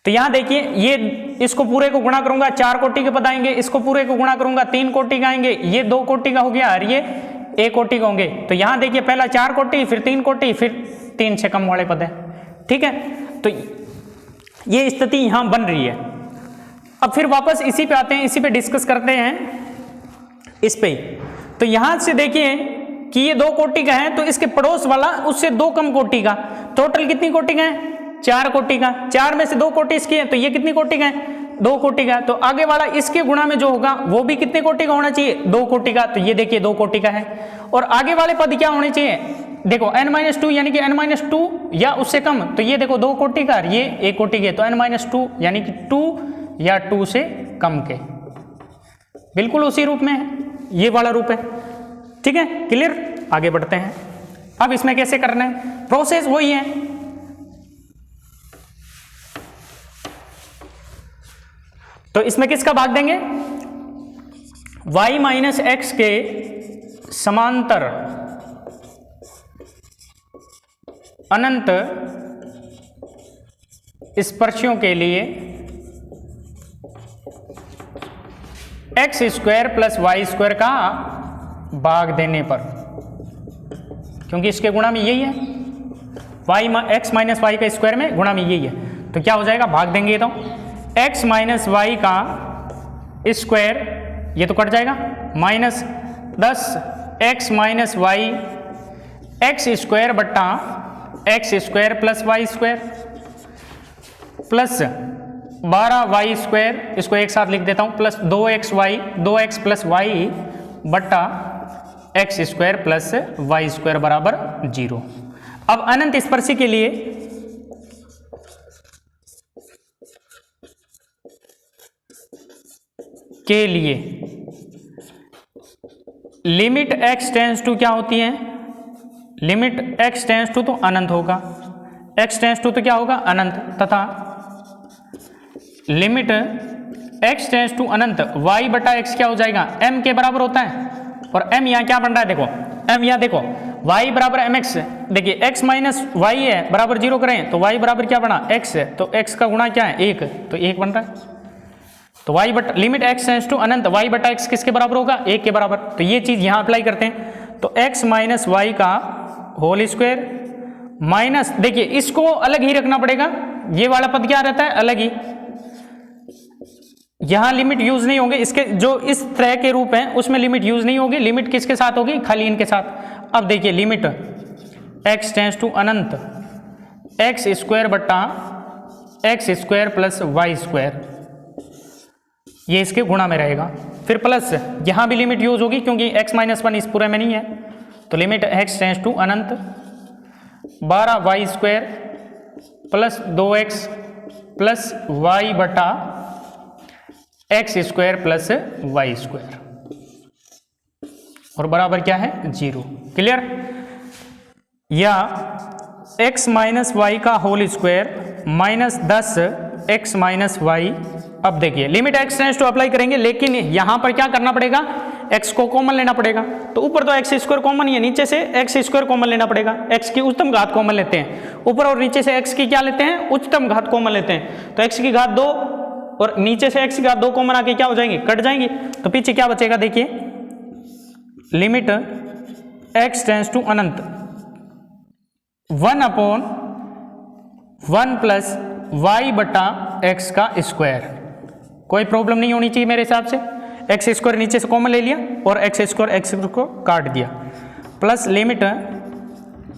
तो यहां देखिए ये इसको पूरे को गुणा करूंगा 4 कोटि के पद आएंगे, इसको पूरे को गुणा करूंगा 3 कोटि का आएंगे, ये 2 कोटि का हो गया और ये 1 कोटि का होंगे। तो यहां देखिए पहला 4 कोटि, फिर 3 कोटि, फिर 3 से कम वाले पद है, ठीक है। तो ये स्थिति यहां बन रही है। अब फिर वापस इसी पे आते हैं, इसी पे डिस्कस करते हैं इस पे। तो यहां से देखिए कि ये 2 कोटि का है, तो इसके पड़ोस वाला उससे 2 कम कोटि का, टोटल कितनी कोटि का है? 4 कोटि का। 4 में से 2 कोटि इसकी है, तो ये कितनी कोटि का है? 2 कोटि का। तो आगे वाला इसके गुणा में जो होगा वो भी कितने कोटि का होना चाहिए? 2 कोटि का। तो ये देखिए 2 कोटि का है। और आगे वाले पद क्या होने चाहिए? देखो n-2 यानी कि n-2 या उससे कम, तो ये देखो 2 कोटि का, ये 1 कोटि के, तो n-2 यानी कि 2 या 2 से कम के, बिल्कुल उसी रूप में है, ये वाला रूप है। ठीक है, क्लियर? आगे बढ़ते हैं। अब इसमें कैसे करना है? प्रोसेस वही है। तो इसमें किसका भाग देंगे? y माइनस एक्स के समांतर अनंत स्पर्शियों के लिए x square plus y square का भाग देने पर, क्योंकि इसके गुणा में यही है, एक्स माइनस वाई का स्क्वायर में गुणा में यही है, तो क्या हो जाएगा? भाग देंगे तो एक्स माइनस वाई का स्क्वायर, ये तो कट जाएगा, minus 10 x minus y x square बट्टा x square plus y square plus 12 y square, इसको एक साथ लिख देता हूं, प्लस 2x प्लस वाई बट्टा x square plus y square बराबर 0। अब अनंत स्पर्शी के लिए लिमिट x टेंस टू क्या होती है? लिमिट x टेंस टू तो अनंत होगा, x टेंस टू तो क्या होगा? अनंत, तथा लिमिट x टेंस टू अनंत y बटा x क्या हो जाएगा? m के बराबर होता है। और m यहाँ क्या बन रहा है? देखो m यहाँ देखो y बराबर mx, देखिए x माइनस वाई है बराबर 0 करें तो y बराबर क्या बना? x है, तो x का गुणा क्या है? 1, तो 1 बन रहा है। तो y बटा लिमिट x टेंस टू अनंत y बटा x किसके बराबर होगा? 1 के बराबर। तो ये चीज यहां अप्लाई करते हैं, तो x माइनस वाई का होल स्क्वायर माइनस, देखिए इसको अलग ही रखना पड़ेगा, ये वाला पद क्या रहता है? अलग ही, यहां लिमिट यूज नहीं होंगे, इसके जो इस तरह के रूप हैं उसमें लिमिट यूज नहीं होगी, लिमिट किसके साथ होगी? खाली इनके साथ। अब देखिए लिमिट x टेंस टू अनंत एक्स स्क्वायर बट्टा x square plus y square, ये इसके गुणा में रहेगा। फिर प्लस यहां भी लिमिट यूज होगी क्योंकि x माइनस 1 इस पूरे में नहीं है, तो लिमिट x टेंस टू अनंत 12 y square plus 2x plus y बटा x square plus y square, और बराबर क्या है? 0। क्लियर? या x माइनस वाई का whole square minus 10 x minus y. अब देखिए limit x tends to apply करेंगे, लेकिन यहां पर क्या करना पड़ेगा? x को कॉमन लेना पड़ेगा। तो ऊपर तो एक्स स्क्वायर कॉमन ही है, नीचे से एक्स स्क्वायर कॉमन लेना पड़ेगा। x की उच्चतम घात कॉमन लेते हैं, ऊपर और नीचे से x की क्या लेते हैं? उच्चतम घात कॉमन लेते हैं। तो x की घात 2 और नीचे से x की घात 2 कॉमन आके क्या हो जाएंगे? कट जाएंगे। तो पीछे क्या बचेगा? देखिए लिमिट x टेंस टू अनंत 1/1 प्लस वाई बटा एक्स का स्क्वायर, कोई प्रॉब्लम नहीं होनी चाहिए मेरे हिसाब से। एक्स स्क्वायर नीचे से कॉमन ले लिया और एक्स स्क्वायर को काट दिया, plus limit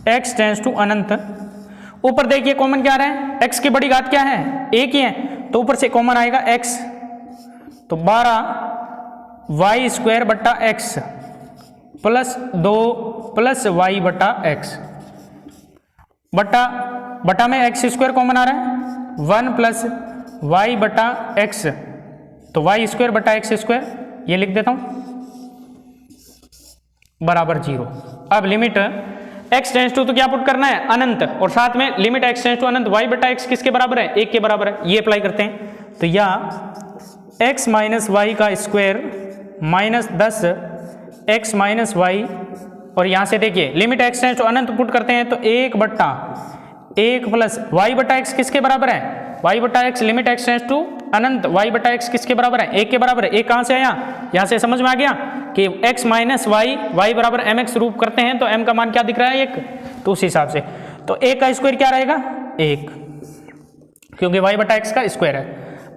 x tends to अनंत, ऊपर देखिए कॉमन क्या रहा है? x की बड़ी घात क्या है? 1 ही है, तो ऊपर से कॉमन आएगा x, तो 12 वाई स्क्वायर बट्टा एक्स प्लस 2 प्लस वाई बटा एक्स, बटा में एक्स स्क्वायर कॉमन आ रहा है, 1 प्लस वाई बटा एक्स, तो वाई स्क्वायर बटा एक्स स्क्वायर, ये लिख देता हूं, बराबर 0। अब लिमिट x टेंस टू तो क्या पुट करना है? अनंत, और साथ में लिमिट x टेंस टू अनंत y बटा x किसके बराबर है? 1 के बराबर है, ये अप्लाई करते हैं। तो या x माइनस वाई का square minus 10 x minus y, और यहां से देखिए लिमिट x टेंस टू अनंत पुट करते हैं, तो 1 बट्टा 1 प्लस वाई बटा एक्स किसके बराबर है? y बटा x, limit x tends to अनंत y बटा एक्स किसके बराबर है? 1 के बराबर है। 1 कहां से आया? यहां से समझ में आ गया कि x माइनस वाई, वाई बराबर mx रूप करते हैं, तो m का मान क्या दिख रहा है? 1, तो उस हिसाब से तो 1 का स्क्वायर क्या रहेगा? 1। क्योंकि y बटा एक्स का स्क्वायर है,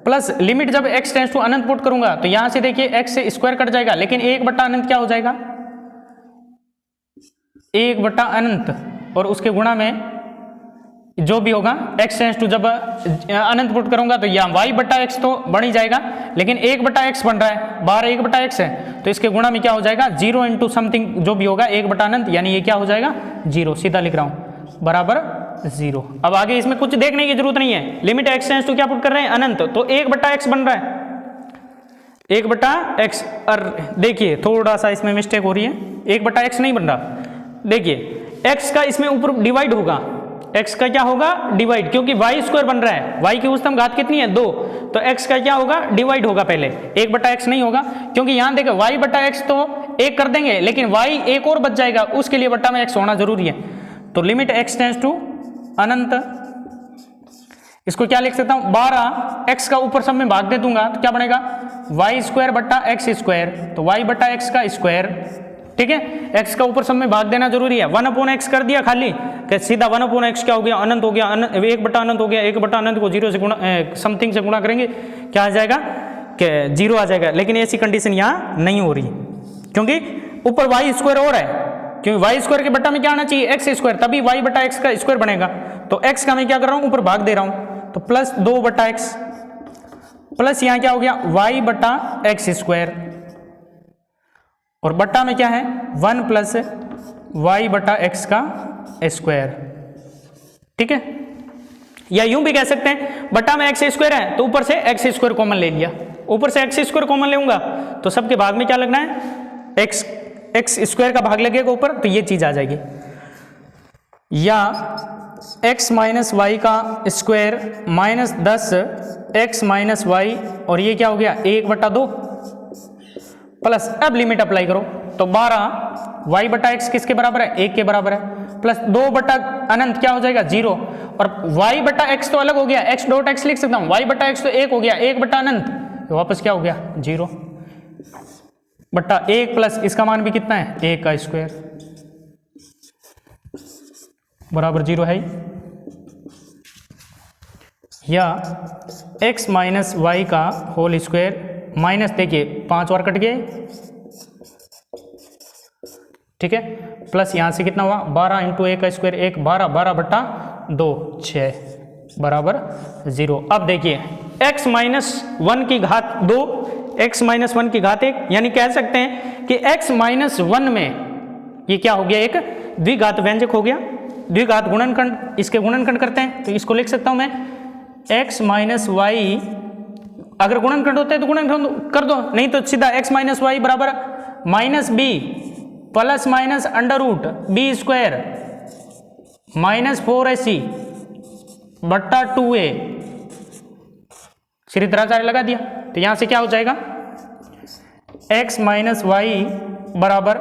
प्लस लिमिट जब x टेंस टू अनंत पुट करूंगा तो यहां से देखिए x से स्क्वायर कट जाएगा, लेकिन 1 बटा अनंत क्या हो जाएगा, 1 बटा अनंत, और उसके गुणा में जो भी होगा x टेंस टू जब अनंत पुट करूंगा तो यहाँ y बटा एक्स तो बन ही जाएगा, लेकिन 1 बटा एक्स बन रहा है, बाहर 1 बटा एक्स है, तो इसके गुणा में क्या हो जाएगा 0 इंटू समथिंग जो भी होगा 1 बटा अनंत, यानी ये क्या हो जाएगा 0, सीधा लिख रहा हूं बराबर 0। अब आगे इसमें कुछ देखने की जरूरत नहीं है, लिमिट x टेंस टू क्या पुट कर रहे हैं अनंत, तो 1 बटा एक्स बन रहा है, 1 बटा एक्स। और देखिए थोड़ा सा इसमें मिस्टेक हो रही है, 1 बटा एक्स नहीं बन रहा, देखिए x का इसमें ऊपर डिवाइड होगा, x का क्या होगा डिवाइड, क्योंकि y स्क्वायर बन रहा है, y की उच्चतम घात कितनी है 2, तो x का क्या होगा डिवाइड होगा पहले, 1 बटा एक्स नहीं होगा, क्योंकि यहां देखो y बटा एक्स तो 1 कर देंगे, लेकिन y एक और बच जाएगा, उसके लिए बटा में x होना जरूरी है, तो लिमिट x टेंस टू अनंत, इसको क्या लिख सकता हूं 12, x का ऊपर सब में भाग दे दूंगा तो क्या बनेगा y स्क्वायर बटा एक्स स्क्वायर, तो y बटा एक्स का स्क्वायर, ठीक है, x का ऊपर सब में भाग देना जरूरी है, 1 अपॉन एक्स कर दिया खाली, सीधा 1 अपॉन एक्स क्या हो गया अनंत हो गया, 1 बटा अनंत हो गया, 1 बटा अनंत को 0 से गुणा समथिंग से गुणा करेंगे क्या आ जाएगा कि 0 आ जाएगा, लेकिन ऐसी कंडीशन यहाँ नहीं हो रही, क्योंकि ऊपर y स्क्वायर और है, क्योंकि y स्क्वायर के बटा में क्या आना चाहिए एक्स स्क्वायर, तभी y बटा एक्स का स्क्वायर बनेगा, तो x का मैं क्या कर रहा हूँ ऊपर भाग दे रहा हूँ, तो प्लस 2 बटा एक्स, प्लस यहाँ क्या हो गया y बटा एक्स स्क्वायर, और बट्टा में क्या है 1 प्लस y बटा एक्स का स्क्वायर, ठीक है, या यूं भी कह सकते हैं बट्टा में एक्स स्क्वायर है तो ऊपर से एक्स स्क्वायर कॉमन ले लिया, ऊपर से एक्स स्क्वायर कॉमन लेऊंगा तो सबके भाग में क्या लगना है एक्स स्क्वायर का भाग लगेगा ऊपर, तो ये चीज आ जाएगी, या x माइनस वाई का square minus 10 x minus y, और ये क्या हो गया 1/2 प्लस, अब लिमिट अप्लाई करो तो 12 y बटा एक्स किसके बराबर है 1 के बराबर है, प्लस 2 बटा अनंत क्या हो जाएगा 0, और y बटा एक्स तो अलग हो गया, x डॉट एक्स लिख सकता हूं, y बटा एक्स तो 1 हो गया, 1 बटा अनंत तो वापस क्या हो गया 0 बटा 1 प्लस इसका मान भी कितना है 1 का स्क्वायर बराबर 0 है, या x माइनस वाई का होल स्क्वायर, माइनस देखिए 5 बार कट गए, ठीक है, प्लस यहां से कितना हुआ 12 इंटू 1 का स्क्वायर 1, 12 12 बटा 2 6 बराबर 0। अब देखिए x माइनस 1 की घात 2, x माइनस 1 की घात 1, यानी कह सकते हैं कि x माइनस 1 में ये क्या हो गया एक द्विघात व्यंजक हो गया, द्विघात गुणनखंड, इसके गुणनखंड करते हैं तो इसको लिख सकता हूं मैं x माइनस वाई, अगर गुणनखंड होता है तो गुणनखंड कर दो, नहीं तो सीधा x माइनस वाई बराबर minus b plus minus under root b square minus 4ac बट्टा 2a, श्रीधराचार्य लगा दिया, तो यहां से क्या हो जाएगा x माइनस वाई बराबर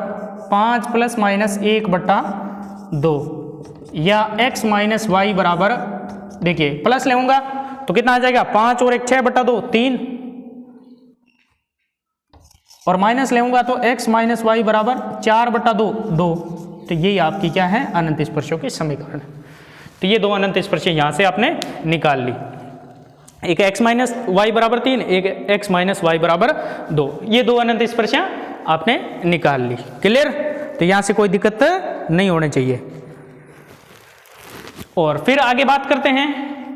5 प्लस माइनस 1/2, या x माइनस वाई बराबर देखिए प्लस लेऊंगा तो कितना आ जाएगा 5 और 1 6/2 3, और माइनस लेऊंगा तो x माइनस वाई बराबर 4/2 2, तो ये आपकी क्या है अनंत स्पर्शों की समीकरण। तो ये दो अनंत स्पर्शियां यहां से आपने निकाल ली, एक x माइनस वाई बराबर 3, एक x माइनस वाई बराबर 2, ये दो अनंत स्पर्शियां आपने निकाल ली। क्लियर? तो यहां से कोई दिक्कत नहीं होनी चाहिए। और फिर आगे बात करते हैं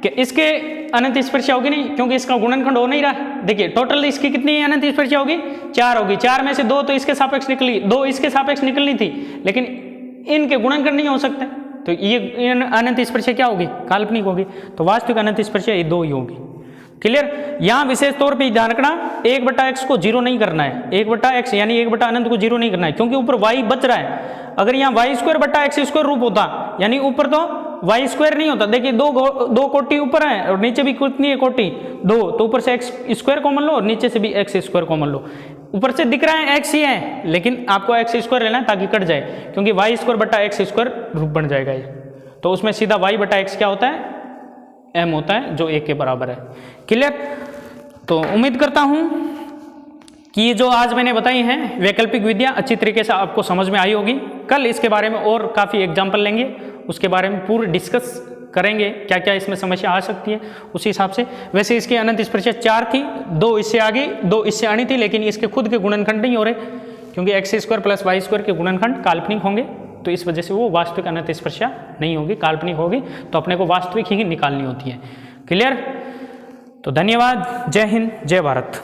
कि इसके अनंत स्पर्शियां होगी नहीं, क्योंकि इसका गुणनखंड हो नहीं रहा। देखिए टोटल इसकी कितनी अनंत स्पर्शियां होगी 4 होगी, 4 में से 2 तो इसके सापेक्ष निकली, 2 इसके सापेक्ष निकलनी थी, लेकिन इनके गुणनखंड नहीं हो सकते, तो ये अनंत स्पर्शियां क्या होगी काल्पनिक होगी, तो वास्तविक अनंत स्पर्शियां ये 2 ही होगी। क्लियर? यहां विशेष तौर पे ध्यान रखना 1/x को 0 नहीं करना है, 1/x यानी 1 अनंत को 0 नहीं करना है, क्योंकि ऊपर y बच रहा है। अगर यहाँ y² रूप होता, यानी ऊपर तो y² नहीं होता, देखिए दो कोटि ऊपर है और नीचे भी कितनी है कोटि 2, तो ऊपर से x² कॉमन लो और नीचे से भी x² कॉमन लो। ऊपर से दिख रहा है x ही है, लेकिन आपको x² लेना है ताकि कट जाए, क्योंकि y² रूप बन जाएगा ये, तो उसमें सीधा y/x क्या होता है m होता है, जो 1 के बराबर है। क्लियर? तो उम्मीद करता हूं कि ये जो आज मैंने बताई हैं वैकल्पिक विधियां अच्छी तरीके से आपको समझ में आई होगी। कल इसके बारे में और काफ़ी एग्जाम्पल लेंगे, उसके बारे में पूरी डिस्कस करेंगे क्या क्या इसमें समस्या आ सकती है उसी हिसाब से। वैसे इसकी अनंत स्पर्शियाँ 4 थी, 2 इससे आगे 2 इससे आनी थी, लेकिन इसके खुद के गुणनखंड नहीं हो रहे क्योंकि x² + y² के गुणनखंड काल्पनिक होंगे, तो इस वजह से वो वास्तविक अनंत स्पर्शियाँ नहीं होगी, काल्पनिक होगी, तो अपने को वास्तविक ही निकालनी होती है। क्लियर? तो धन्यवाद, जय हिंद, जय भारत।